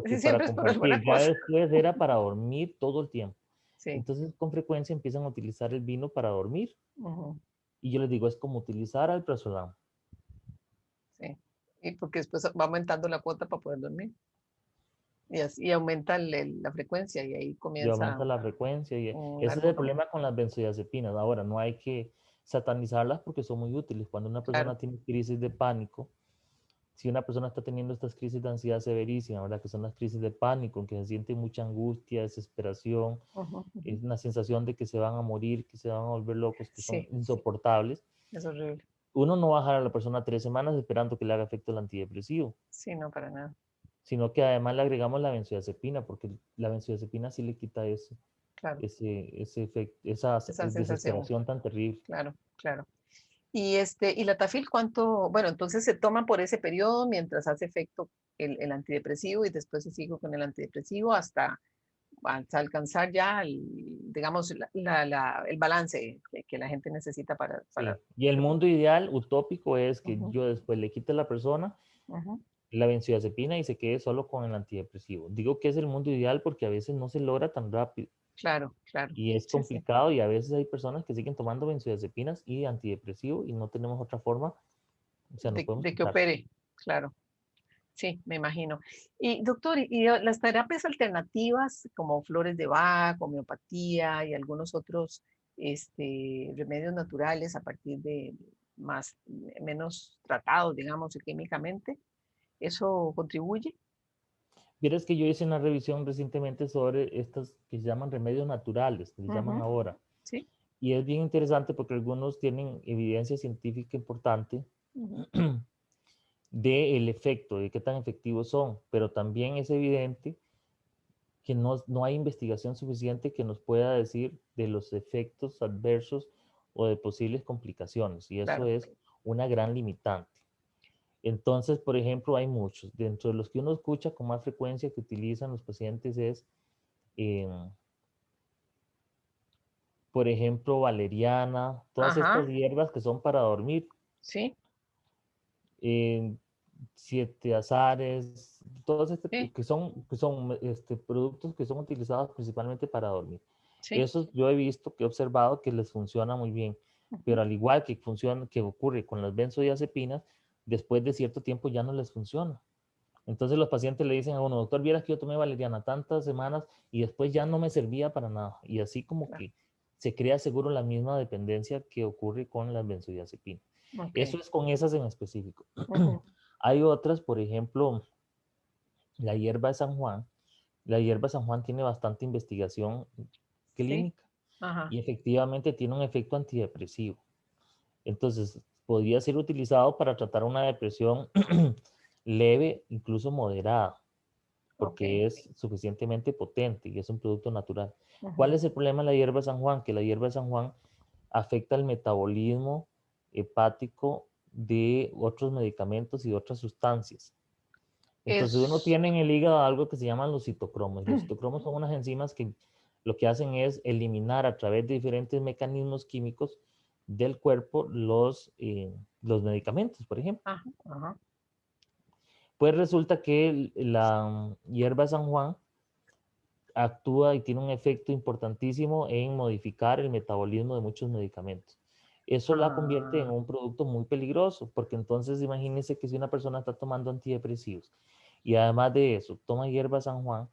Sí, para siempre es por alguna compartir, ya cosa. después era para dormir todo el tiempo. Sí. Entonces con frecuencia empiezan a utilizar el vino para dormir Ujú, y yo les digo, es como utilizar alprazolam. sí. Y porque después va aumentando la cuota para poder dormir. Y así aumenta la frecuencia y ahí Y comienza aumenta la frecuencia. Y un ese es el largo, problema con las benzodiazepinas. Ahora, no hay que satanizarlas porque son muy útiles. Cuando una claro. persona tiene crisis de pánico, si una persona está teniendo estas crisis de ansiedad severísima, ¿verdad? Que son las crisis de pánico, en que se siente mucha angustia, desesperación, Ujú, ujú. es una sensación de que se van a morir, que se van a volver locos, que son Sí, insoportables. es horrible. Uno no va a dejar a la persona 3 semanas esperando que le haga efecto el antidepresivo, Sí, no, para nada. sino que además le agregamos la benzodiazepina, porque la benzodiazepina sí le quita eso Claro, ese efecto, esa esa sensación. desesperación tan terrible. Claro, claro. Y la Tafil, ¿cuánto? Bueno, entonces se toma por ese periodo mientras hace efecto el antidepresivo y después se sigue con el antidepresivo hasta alcanzar ya, digamos, el balance que la gente necesita para. Sí. Y el mundo ideal, utópico, es que Ujú, yo después le quite a la persona ujú. la benzodiazepina y se quede solo con el antidepresivo. Digo que es el mundo ideal porque a veces no se logra tan rápido Claro, claro. y es Sí, sí. complicado y a veces hay personas que siguen tomando benzodiazepinas y antidepresivo y no tenemos otra forma, o sea, no podemos De que quitárselo. opere, claro. Sí, me imagino. Y doctor, y las terapias alternativas como flores de Bach, homeopatía y algunos otros remedios naturales a partir de menos tratados, digamos, químicamente, ¿eso contribuye? Vieras que yo hice una revisión recientemente sobre estas que se llaman remedios naturales, que se llaman Ujú, ahora. sí. Y es bien interesante porque algunos tienen evidencia científica importante Ujú, del efecto, de qué tan efectivos son, pero también es evidente que no hay investigación suficiente que nos pueda decir de los efectos adversos o de posibles complicaciones, y eso claro. es una gran limitante. Entonces, por ejemplo, hay muchos. Dentro de los que uno escucha con más frecuencia que utilizan los pacientes es, eh, por ejemplo, valeriana, todas estas Ajá, hierbas que son para dormir, sí, eh, siete azares, todos sí, que son productos que son utilizados principalmente para dormir. sí. Esos yo he visto, que he observado que les funciona muy bien, Ujú, pero al igual que funciona, que ocurre con las benzodiazepinas, después de cierto tiempo ya no les funciona. Entonces los pacientes le dicen a uno, doctor, vieras que yo tomé valeriana tantas semanas y después ya no me servía para nada. Y así como claro. que se crea seguro la misma dependencia que ocurre con las benzodiazepinas. Ok. Eso es con esas en específico. Ujú, Hay otras, por ejemplo, la hierba de San Juan. La hierba de San Juan tiene bastante investigación sí, clínica ajá. y efectivamente tiene un efecto antidepresivo. Entonces, podría ser utilizado para tratar una depresión leve, incluso moderada, Ok. porque es suficientemente potente y es un producto natural. ¿Cuál Ujú, es el problema de la hierba de San Juan? Que la hierba de San Juan afecta el metabolismo hepático de otros medicamentos y otras sustancias. Entonces uno Es, tiene en el hígado algo que se llaman los citocromos. Los citocromos son unas enzimas que lo que hacen es eliminar a través de diferentes mecanismos químicos del cuerpo los medicamentos, por ejemplo. ajá, ajá. Pues resulta que la hierba San Juan actúa y tiene un efecto importantísimo en modificar el metabolismo de muchos medicamentos. Eso la convierte en Ah, un producto muy peligroso, porque entonces imagínense que si una persona está tomando antidepresivos y además de eso toma hierba San Juan,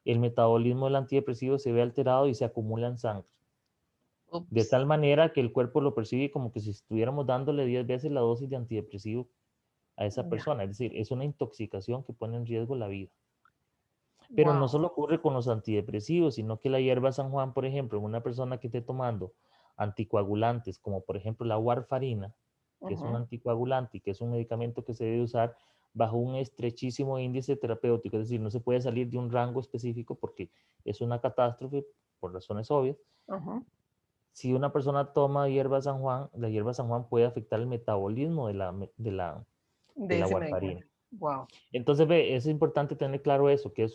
el metabolismo del antidepresivo se ve alterado y se acumula en sangre. De ups, tal manera que el cuerpo lo percibe como que si estuviéramos dándole 10 veces la dosis de antidepresivo a esa ya, persona. Es decir, es una intoxicación que pone en riesgo la vida. Pero no wow. solo ocurre con los antidepresivos, sino que la hierba San Juan, por ejemplo, en una persona que esté tomando anticoagulantes, como por ejemplo la warfarina, que es un Ujú. anticoagulante y que es un medicamento que se debe usar bajo un estrechísimo índice terapéutico, es decir, no se puede salir de un rango específico porque es una catástrofe por razones obvias. Ujú. Si una persona toma hierba San Juan, la hierba San Juan puede afectar el metabolismo de De la ese warfarina. medicamento. Wow. Entonces, ve, es importante tener claro eso, que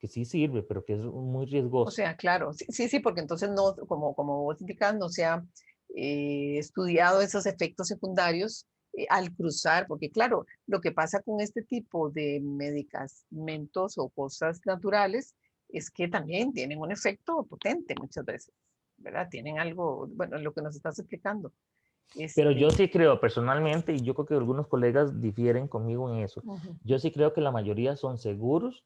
sí sirve, pero que es muy O riesgoso. sea, claro, sí, sí, sí, porque entonces no, como vos indicas, no se ha estudiado esos efectos secundarios al cruzar, porque claro, lo que pasa con este tipo de medicamentos o cosas naturales es que también tienen un efecto potente muchas veces, ¿verdad? Tienen algo, bueno, lo que nos estás explicando. Pero yo Este, sí creo personalmente, y yo creo que algunos colegas difieren conmigo en eso, ujú. yo sí creo que la mayoría son seguros,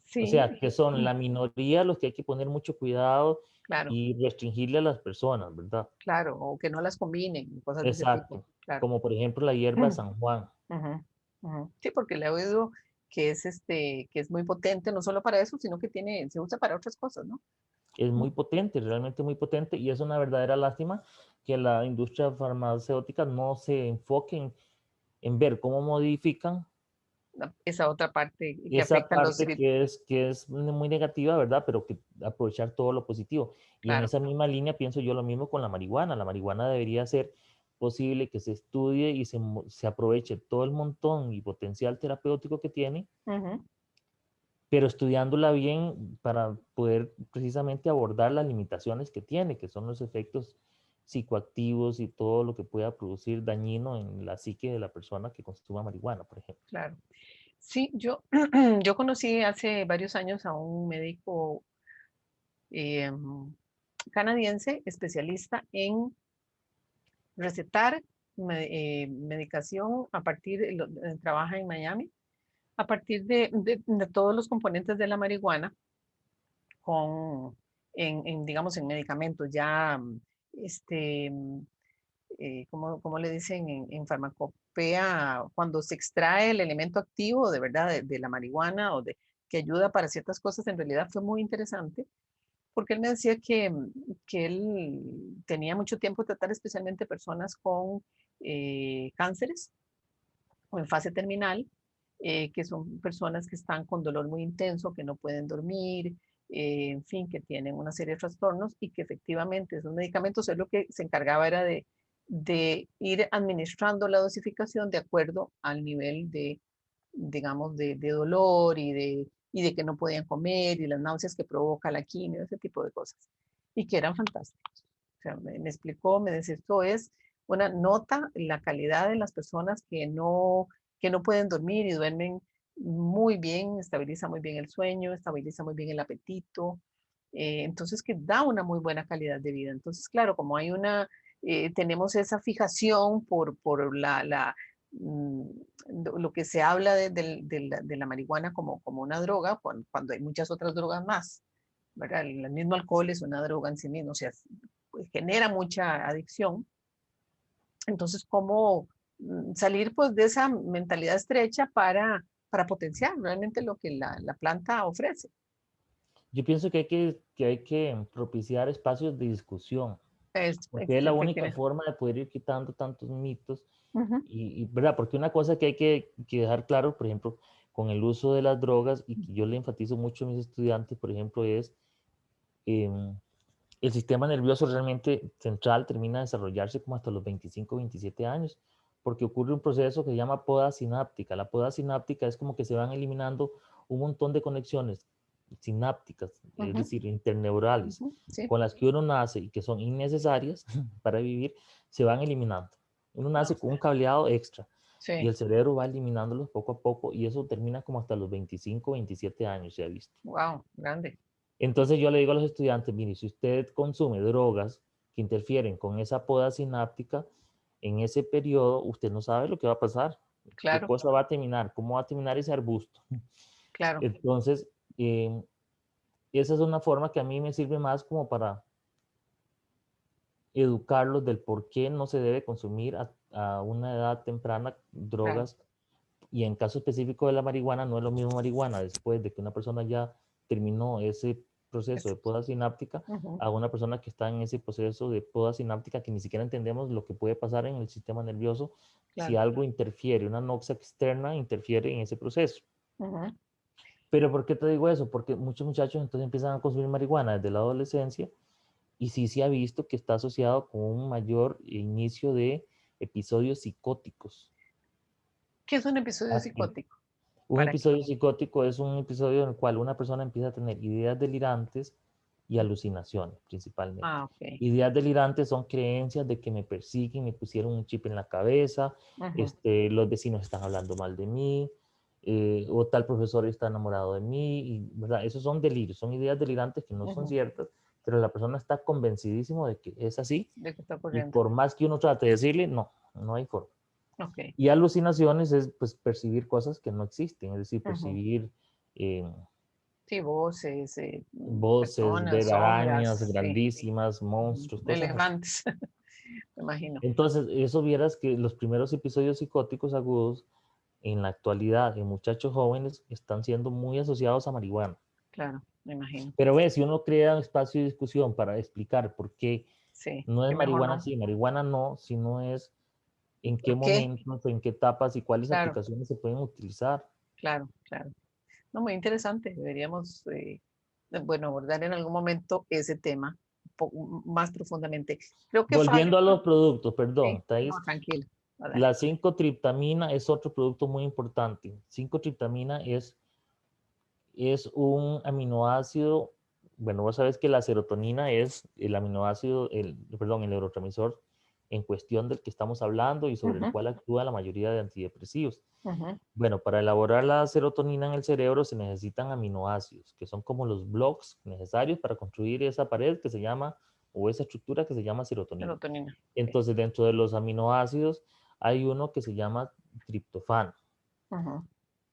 o Sí, sea, que son la minoría los que hay que poner mucho cuidado claro, y restringirle a las personas, ¿verdad? claro, o que no las combinen, cosas de ese tipo, Exacto. claro. Como por ejemplo la hierba San Juan. Ujú, ujú. Sí, porque le he oído que es que es muy potente, no solo para eso, sino que se usa para otras cosas, ¿no? Es Mm. muy potente, realmente muy potente, y es una verdadera lástima que la industria farmacéutica no se enfoque en ver cómo modifican Esa otra parte que esa afectan los parte que es muy negativa, ¿verdad? Pero que aprovechar todo lo positivo. Y en claro. esa misma línea pienso yo lo mismo con la marihuana. La marihuana debería ser posible que se estudie y se aproveche todo el montón y potencial terapéutico que tiene, Ujú. pero estudiándola bien para poder precisamente abordar las limitaciones que tiene, que son los efectos psicoactivos y todo lo que pueda producir dañino en la psique de la persona que consuma marihuana, por ejemplo. Claro. Sí, yo, yo conocí hace varios años a un médico eh, canadiense especialista en recetar medicación a partir, trabaja en Miami, a partir de todos los componentes de la marihuana digamos, en medicamentos ya, este, ¿cómo le dicen en farmacopea? Cuando se extrae el elemento activo de verdad de la marihuana que ayuda para ciertas cosas, en realidad fue muy interesante, porque él me decía que él tenía mucho tiempo de tratar especialmente personas con cánceres o en fase terminal, que son personas que están con dolor muy intenso, que no pueden dormir, en fin, que tienen una serie de trastornos y que efectivamente esos medicamentos es lo que se encargaba era de ir administrando la dosificación de acuerdo al nivel de, digamos, de dolor y de que no podían comer y las náuseas que provoca la quimio, ese tipo de cosas. Y que eran fantásticos. O sea, me explicó, me decía, esto es una nota, la calidad de las personas que no pueden dormir y duermen muy bien, estabiliza muy bien el sueño, estabiliza muy bien el apetito, entonces que da una muy buena calidad de vida. Entonces, claro, como tenemos esa fijación por mm, lo que se habla de la marihuana como una droga, cuando hay muchas otras drogas más, ¿verdad? El mismo alcohol es una droga en sí mismo, o sea, pues, genera mucha adicción. Entonces, ¿cómo salir pues de esa mentalidad estrecha para potenciar realmente lo que la planta ofrece? Yo pienso que hay que propiciar espacios de discusión, porque es la única Efectivamente. forma de poder ir quitando tantos mitos Ujú. ¿verdad? Porque una cosa que hay que dejar claro, por ejemplo, con el uso de las drogas y que yo le enfatizo mucho a mis estudiantes, por ejemplo, es em, el sistema nervioso realmente central termina de desarrollarse como hasta los 25, 27 años. porque ocurre un proceso que se llama poda sináptica. La poda sináptica es como que se van eliminando un montón de conexiones sinápticas, es Ujú, decir, interneurales, ujú, sí. con las que uno nace y que son innecesarias para vivir, se van eliminando. Uno No nace con un sé. cableado extra y Sí. el cerebro va eliminándolos poco a poco y eso termina como hasta los 25, 27 años, se ha visto. Wow, grande. Entonces yo le digo a los estudiantes, mire, si usted consume drogas que interfieren con esa poda sináptica, en ese periodo usted no sabe lo que va a pasar, qué Claro, cosa va a terminar, cómo va a terminar ese arbusto. claro. Entonces, esa es una forma que a mí me sirve más como para educarlos del por qué no se debe consumir a una edad temprana Claro. drogas. Y en caso específico de la marihuana, no es lo mismo marihuana después de que una persona ya terminó ese proceso de Es- poda sináptica ujú, a una persona que está en ese proceso de poda sináptica que ni siquiera entendemos lo que puede pasar en el sistema nervioso si claro. algo interfiere, una noxa externa interfiere en ese proceso. Ujú. Pero ¿por qué te digo eso? Porque muchos muchachos entonces empiezan a consumir marihuana desde la adolescencia y sí se ha visto que está asociado con un mayor inicio de episodios psicóticos. ¿Qué es un episodio Así. psicótico? Un ¿Para qué? episodio psicótico es un episodio en el cual una persona empieza a tener ideas delirantes y alucinaciones principalmente. Ah, ok. Ideas delirantes son creencias de que me persiguen, me pusieron un chip en la cabeza, Ujú, los vecinos están hablando mal de mí, o tal profesor está enamorado de mí, y, ¿verdad? Esos son delirios, son ideas delirantes que no son ujú. ciertas, pero la persona está convencidísimo de que es así, ¿De qué está y ocurriendo? por más que uno trate de decirle, no, no hay forma. Ok. Y alucinaciones es pues percibir cosas que no existen, es decir, Ujú. percibir eh, Sí, voces, voces, personas, ver arañas sombras, sí. grandísimas, Ujú. monstruos, cosas así. Elefantes, me imagino. Entonces, eso vieras que los primeros episodios psicóticos agudos en la actualidad en muchachos jóvenes están siendo muy asociados a marihuana. Claro, me imagino. Pero ve, si uno crea un espacio de discusión para explicar por qué Sí, no es que mejor marihuana no. sí, marihuana no, sino es en qué ¿Por qué? momentos, en qué etapas y cuáles Claro, aplicaciones se pueden utilizar. claro, claro. No, muy interesante. Deberíamos, bueno, abordar en algún momento ese tema más profundamente. Creo que falta, Volviendo a los productos, perdón, sí, Thais, no, tranquilo, la adelante. 5-triptamina es otro producto muy importante. 5-triptamina es un aminoácido, bueno, vos sabés que la serotonina es el aminoácido, perdón, el neurotransmisor en cuestión del que estamos hablando y sobre el Ujú, cual actúa la mayoría de antidepresivos. ujú. Bueno, para elaborar la serotonina en el cerebro se necesitan aminoácidos, que son como los blocks necesarios para construir esa pared que se llama, o esa estructura que se llama serotonina. Serotonina. Ok. Entonces, dentro de los aminoácidos hay uno que se llama triptofano, Ujú.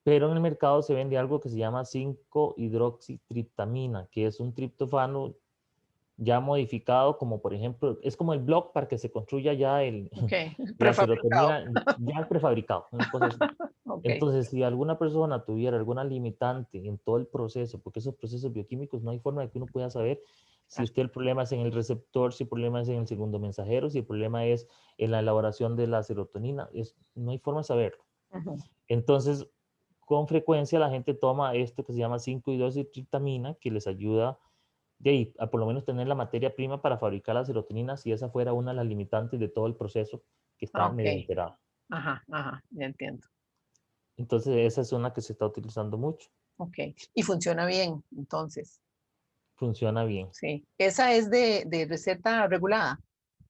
pero en el mercado se vende algo que se llama 5-hidroxitriptamina, que es un triptofano ya modificado, como por ejemplo, es como el block para que se construya ya Ok, la prefabricado. serotonina ya prefabricado, una cosa así. Ok, Entonces, si alguna persona tuviera alguna limitante en todo el proceso, porque esos procesos bioquímicos no hay forma de que uno pueda saber si claro. usted el problema es en el receptor, si el problema es en el segundo mensajero, si el problema es en la elaboración de la serotonina, no hay forma de saberlo. Ujú. Entonces, con frecuencia la gente toma esto que se llama 5-hidroxitriptamina, que les ayuda de ahí, a por lo menos tener la materia prima para fabricar la serotonina, si esa fuera una de las limitantes de todo el proceso que Ah, está ok, medio enterado. ajá, ajá, ya entiendo. Entonces, esa es una que se está utilizando mucho. Ok, y funciona bien, entonces, Funciona bien. sí. Esa es de receta regulada.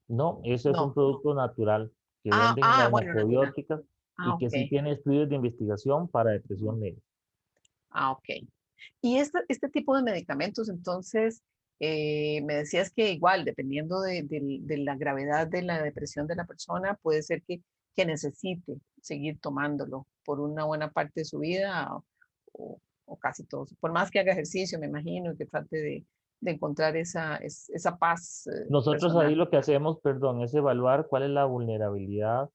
No, eso es un No. producto natural que Ah, venden en ah, las bueno, natural. narcobióticas Ah, y que ok. sí tiene estudios de investigación para Ujú. depresión leve. Ah, ok. Y este tipo de medicamentos, entonces, me decías que igual, dependiendo de la gravedad de la depresión de la persona, puede ser que necesite seguir tomándolo por una buena parte de su vida o casi todo. Por más que haga ejercicio, me imagino, y que trate de encontrar esa paz Nosotros ahí personal. lo que hacemos, perdón, es evaluar cuál es la vulnerabilidad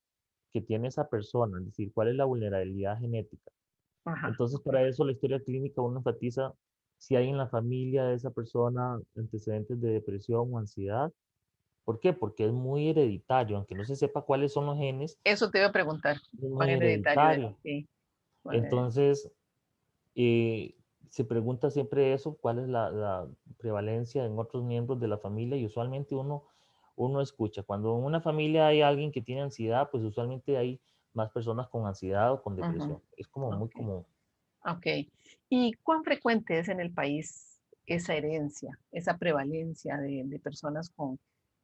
que tiene esa persona, es decir, cuál es la vulnerabilidad genética. Ajá, Entonces, ok. para eso la historia clínica uno enfatiza si hay en la familia de esa persona antecedentes de depresión o ansiedad. ¿Por qué? Porque es muy hereditario, aunque no se sepa cuáles son los genes, Eso te iba a preguntar. es ¿Cuán muy hereditario es? hereditario. Sí. Entonces, se pregunta siempre eso, cuál es la prevalencia en otros miembros de la familia y usualmente uno escucha. Cuando en una familia hay alguien que tiene ansiedad, pues usualmente hay más personas con ansiedad o con Ujú. depresión. Es como muy Ok, común. ok. ¿Y cuán frecuente es en el país esa herencia, esa prevalencia de personas con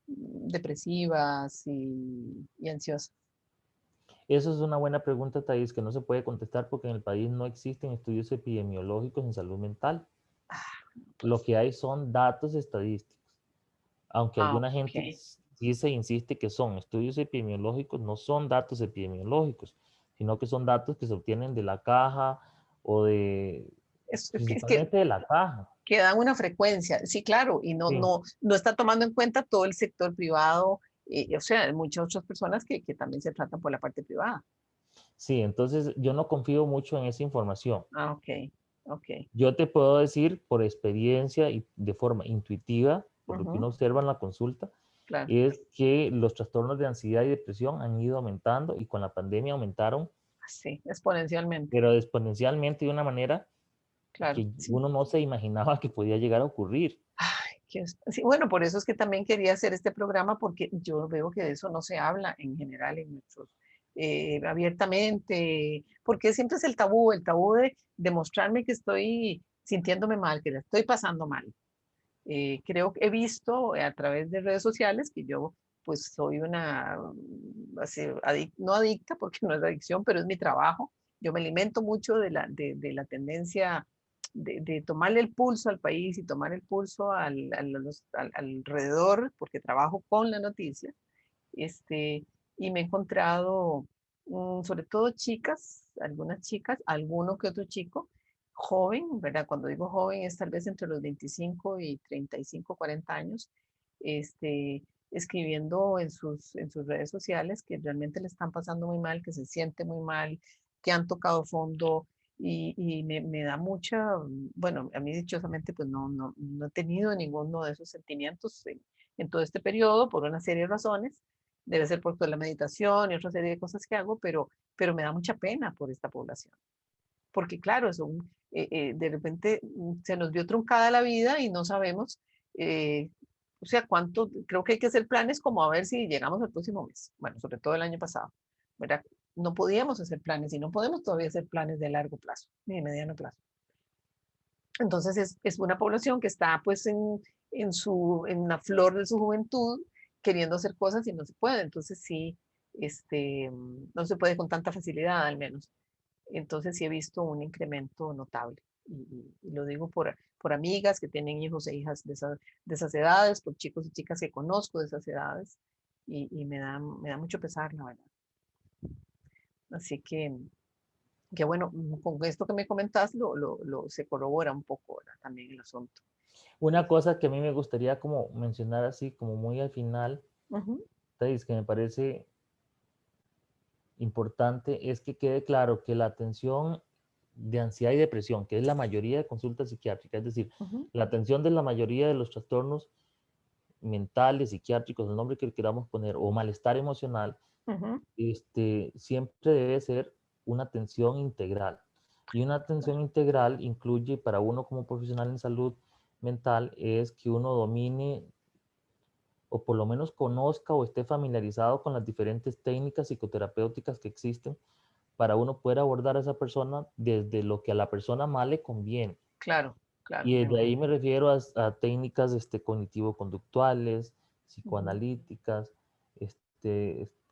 depresivas y ansiosas? Eso es una buena pregunta, Thais, que no se puede contestar porque en el país no existen estudios epidemiológicos en salud mental. Ah, Lo pues, que hay son datos estadísticos. Aunque alguna ok. gente sí se insiste que son estudios epidemiológicos, no son datos epidemiológicos, sino que son datos que se obtienen de la caja o de, Es que principalmente de la caja. que dan una frecuencia, sí, claro, y Sí, no está tomando en cuenta todo el sector privado, o sea, hay muchas otras personas que también se tratan por la parte privada. sí, entonces yo no confío mucho en esa información. Ah, ok, ok. Yo te puedo decir por experiencia y de forma intuitiva, por lo que Ujú, uno observa en la consulta, claro, es que los trastornos de ansiedad y depresión han ido aumentando y con la pandemia aumentaron, sí, exponencialmente, pero exponencialmente de una manera claro, que sí. uno no se imaginaba que podía llegar a ocurrir. Ay, sí, bueno, por eso es que también quería hacer este programa, porque yo veo que de eso no se habla en general en nuestros, abiertamente, porque siempre es el tabú de demostrarme que estoy sintiéndome mal, que la estoy pasando mal. Creo que he visto a través de redes sociales que yo pues soy una, no adicta porque no es adicción, pero es mi trabajo. Yo me alimento mucho de la tendencia de tomarle el pulso al país y tomar el pulso alrededor, porque trabajo con la noticia. Este, y me he encontrado, sobre todo chicas, algunas chicas, alguno que otro chico, joven, ¿verdad? Cuando digo joven es tal vez entre los 25 y 35, 40 años, este, escribiendo en sus redes sociales que realmente le están pasando muy mal, que se siente muy mal, que han tocado fondo y me da mucha, bueno, a mí dichosamente pues no he tenido ninguno de esos sentimientos en todo este periodo por una serie de razones. Debe ser por toda la meditación y otra serie de cosas que hago, pero me da mucha pena por esta población. Porque claro, de repente se nos vio truncada la vida y no sabemos, eh, o sea, cuánto, creo que hay que hacer planes como a ver si llegamos al próximo mes. Bueno, sobre todo el año pasado, ¿verdad? No podíamos hacer planes y no podemos todavía hacer planes de largo plazo ni de mediano plazo. Entonces es una población que está pues en la flor de su juventud queriendo hacer cosas y no se puede. Entonces sí, no se puede con tanta facilidad al menos. Entonces sí he visto un incremento notable. Y lo digo por amigas que tienen hijos e hijas de esas edades, por chicos y chicas que conozco de esas edades. Y me da mucho pesar, la verdad. Así que bueno, con esto que me comentas se corrobora un poco, ¿verdad? También el asunto. Una cosa que a mí me gustaría como mencionar así, como muy al final, Ujú, Thais, que me parece importante, es que quede claro que la atención de ansiedad y depresión, que es la mayoría de consultas psiquiátricas, es decir, ujú, la atención de la mayoría de los trastornos mentales, psiquiátricos, el nombre que le queramos poner, o malestar emocional, ujú. siempre debe ser una atención integral. Y una atención integral incluye para uno como profesional en salud mental es que uno domine o por lo menos conozca o esté familiarizado con las diferentes técnicas psicoterapéuticas que existen para uno poder abordar a esa persona desde lo que a la persona más le conviene. Claro, claro, Y me desde ahí imagino. me refiero a técnicas cognitivo-conductuales, Ujú, psicoanalíticas,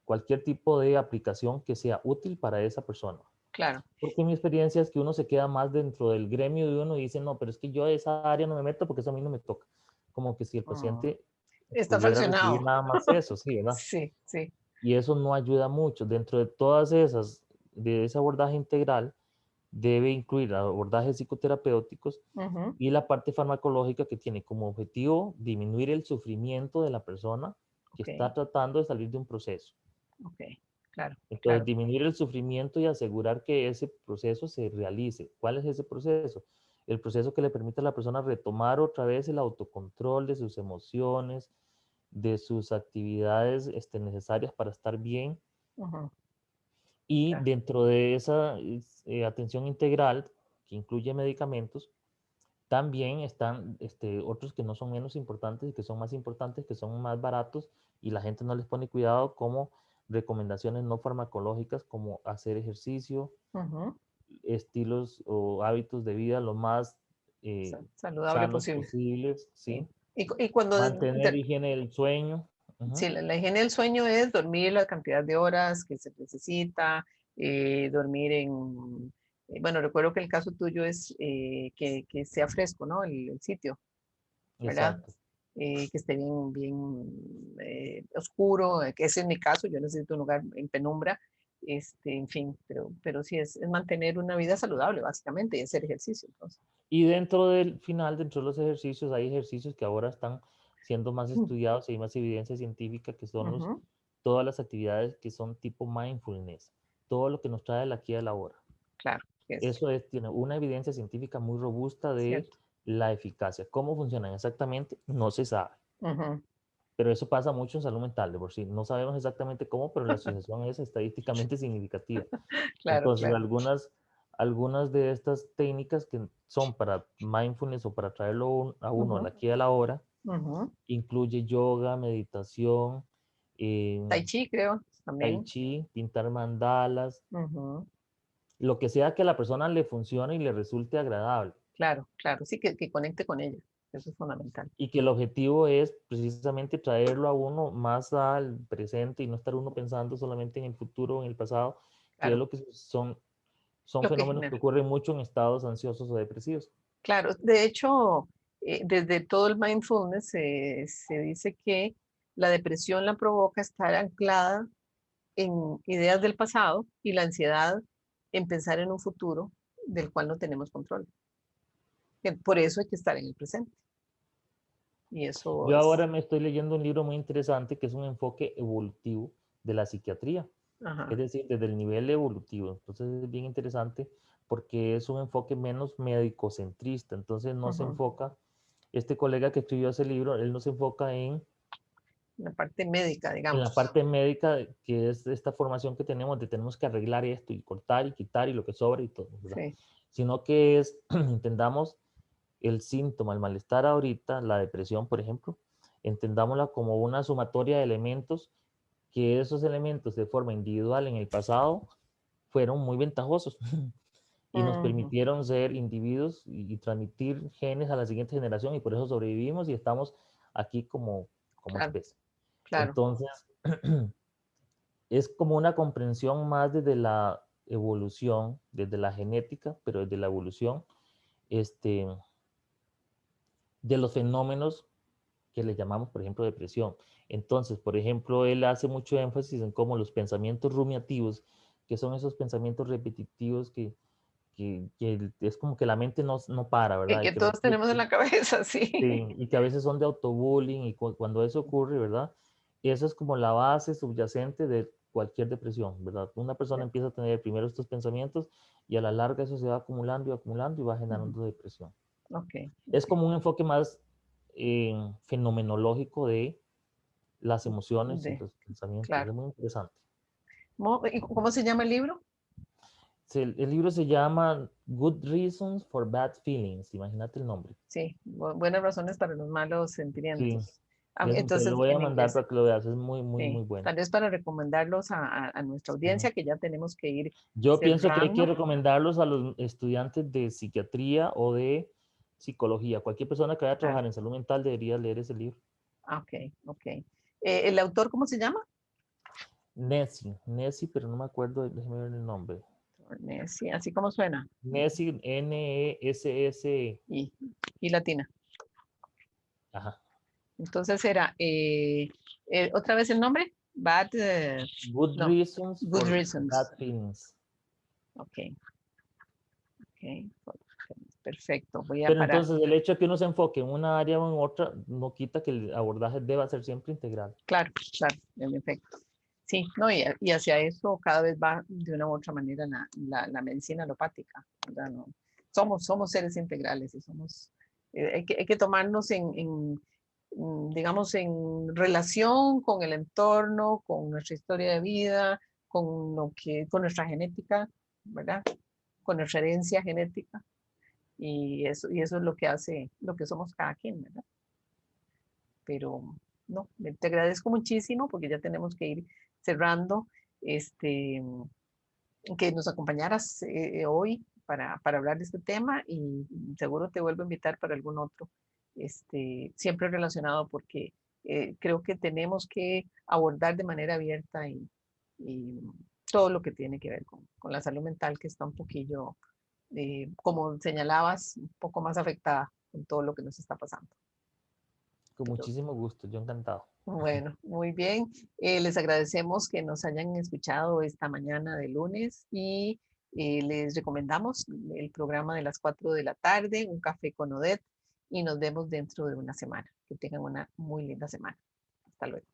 cualquier tipo de aplicación que sea útil para esa persona. claro, Porque mi experiencia es que uno se queda más dentro del gremio de uno y dice, no, pero es que yo a esa área no me meto porque eso a mí no me toca. Como que si el mm, paciente está pudiera recibir fraccionado. nada más eso, sí, ¿verdad? Sí, sí. Y eso no ayuda mucho. Dentro de todas esas, de ese abordaje integral, debe incluir abordajes psicoterapéuticos Ujú, y la parte farmacológica que tiene como objetivo disminuir el sufrimiento de la persona que ok, está tratando de salir de un proceso. ok, claro, Entonces, claro. disminuir el sufrimiento y asegurar que ese proceso se realice. ¿Cuál es ese proceso? El proceso que le permite a la persona retomar otra vez el autocontrol de sus emociones, de sus actividades necesarias para estar bien. Ujú, Y claro. dentro de esa atención integral, que incluye medicamentos, También están otros que no son menos importantes y que son más importantes, que son más baratos y la gente no les pone cuidado, como recomendaciones no farmacológicas, como hacer ejercicio, Ujú. estilos o hábitos de vida lo más Saludable sanos posible. posibles, Sí. ¿sí? Y cuando Mantener higiene del sueño. Ujú. sí, la higiene del sueño es dormir la cantidad de horas que se necesita, dormir en, bueno, recuerdo que el caso tuyo es que sea fresco, ¿no? El sitio, ¿verdad? Exacto. Que esté bien, bien oscuro, que ese es mi caso, yo necesito un lugar en penumbra, en fin, pero sí es mantener una vida saludable, básicamente, y hacer ejercicio, entonces. Y dentro del final, dentro de los ejercicios, hay ejercicios que ahora están siendo más Mm. estudiados y hay más evidencia científica, que son Ujú. todas las actividades que son tipo mindfulness, todo lo que nos trae el aquí y el ahora. Claro, que es Eso tiene una evidencia científica muy robusta de cierto. la eficacia. ¿Cómo funcionan exactamente? No se sabe. Ujú. Pero eso pasa mucho en salud mental, de por sí. No sabemos exactamente cómo, pero la asociación es estadísticamente significativa. Claro, Entonces, claro. algunas de estas técnicas que son para mindfulness o para traerlo a uno al Ujú, aquí y a la hora, ujú. incluye yoga, meditación, Tai chi, creo, tai también. chi, pintar mandalas, Ujú. lo que sea que a la persona le funcione y le resulte agradable. Claro, claro, sí, que conecte con ella. Eso es fundamental. Y que el objetivo es precisamente traerlo a uno más al presente y no estar uno pensando solamente en el futuro o en el pasado, que es Claro, lo que son lo que fenómenos que genera. ocurren mucho en estados ansiosos o depresivos. Claro, de hecho, desde todo el mindfulness se dice que la depresión la provoca estar anclada en ideas del pasado y la ansiedad en pensar en un futuro del cual no tenemos control. Que por eso hay que estar en el presente. Y eso Yo es, ahora me estoy leyendo un libro muy interesante que es un enfoque evolutivo de la psiquiatría, es ajá, decir, desde el nivel evolutivo. Entonces es bien interesante porque es un enfoque menos médico-centrista. Entonces no se ujú, enfoca, este colega que escribió ese libro, él no se enfoca la parte médica, en la digamos. parte médica, que es esta formación que tenemos de tenemos que arreglar esto y cortar y quitar y lo que sobra y todo, ¿verdad? Sí. Sino que es, entendamos el síntoma, el malestar ahorita, la depresión, por ejemplo, entendámosla como una sumatoria de elementos, que esos elementos de forma individual en el pasado fueron muy ventajosos y nos Ujú. permitieron ser individuos y transmitir genes a la siguiente generación y por eso sobrevivimos y estamos aquí como Claro, especie. claro. Entonces, es como una comprensión más desde la evolución, desde la genética, pero desde la evolución, este, de los fenómenos que le llamamos, por ejemplo, depresión. Entonces, por ejemplo, él hace mucho énfasis en cómo los pensamientos rumiativos, que son esos pensamientos repetitivos que es como que la mente no para, ¿verdad? Y Que que todos tenemos en repite, la cabeza, sí. sí, y que a veces son de autobullying, y cuando eso ocurre, ¿verdad? Eso es como la base subyacente de cualquier depresión, ¿verdad? Una persona empieza a tener primero estos pensamientos y a la larga eso se va acumulando y acumulando y va Ujú. generando depresión. Ok, Es ok. como un enfoque más fenomenológico de las emociones y De, los pensamientos. claro. Es muy interesante. ¿Y cómo se llama el libro? El libro se llama Good Reasons for Bad Feelings. Imagínate el nombre. Sí, buenas razones para los malos Sí, sentimientos. Ah, te lo entonces, voy a en mandar inglés. para que lo veas. Es muy, muy, Sí, muy bueno. tal vez para recomendarlos a nuestra Sí. audiencia, que ya tenemos que ir Yo pienso que hay que cerrando. recomendarlos a los estudiantes de psiquiatría o de psicología. Cualquier persona que vaya a Claro. trabajar en salud mental debería leer ese libro. Ah, ok, ok. ¿El autor cómo se llama? Nessie, pero no me acuerdo, déjeme ver el nombre. Sí, así como suena. Nessie, Ness. Y, y latina. Ajá. Entonces era, otra vez el nombre, Bad, Good no, Reasons Good for Bad Reasons. Feelings. Ok, ok, perfecto. Voy a Pero parar. entonces el hecho de que uno se enfoque en una área o en otra no quita que el abordaje deba ser siempre integral. Claro, claro, en efecto. Sí, no, y hacia eso cada vez va de una u otra manera la medicina alopática, ¿verdad? No, somos seres integrales y somos, hay que tomarnos digamos, en relación con el entorno, con nuestra historia de vida, con nuestra genética, ¿verdad? Con nuestra herencia genética y eso es lo que hace lo que somos cada quien, ¿verdad? Pero no, te agradezco muchísimo porque ya tenemos que ir cerrando, este, que nos acompañaras hoy para hablar de este tema y seguro te vuelvo a invitar para algún otro, siempre relacionado porque creo que tenemos que abordar de manera abierta y todo lo que tiene que ver con la salud mental que está un poquillo, como señalabas, un poco más afectada con todo lo que nos está pasando. Con Pero muchísimo gusto, yo encantado. bueno, muy bien. Les agradecemos que nos hayan escuchado esta mañana de lunes y les recomendamos el programa de las 4 de la tarde, Un Café con Odette, y nos vemos dentro de una semana. Que tengan una muy linda semana. Hasta luego.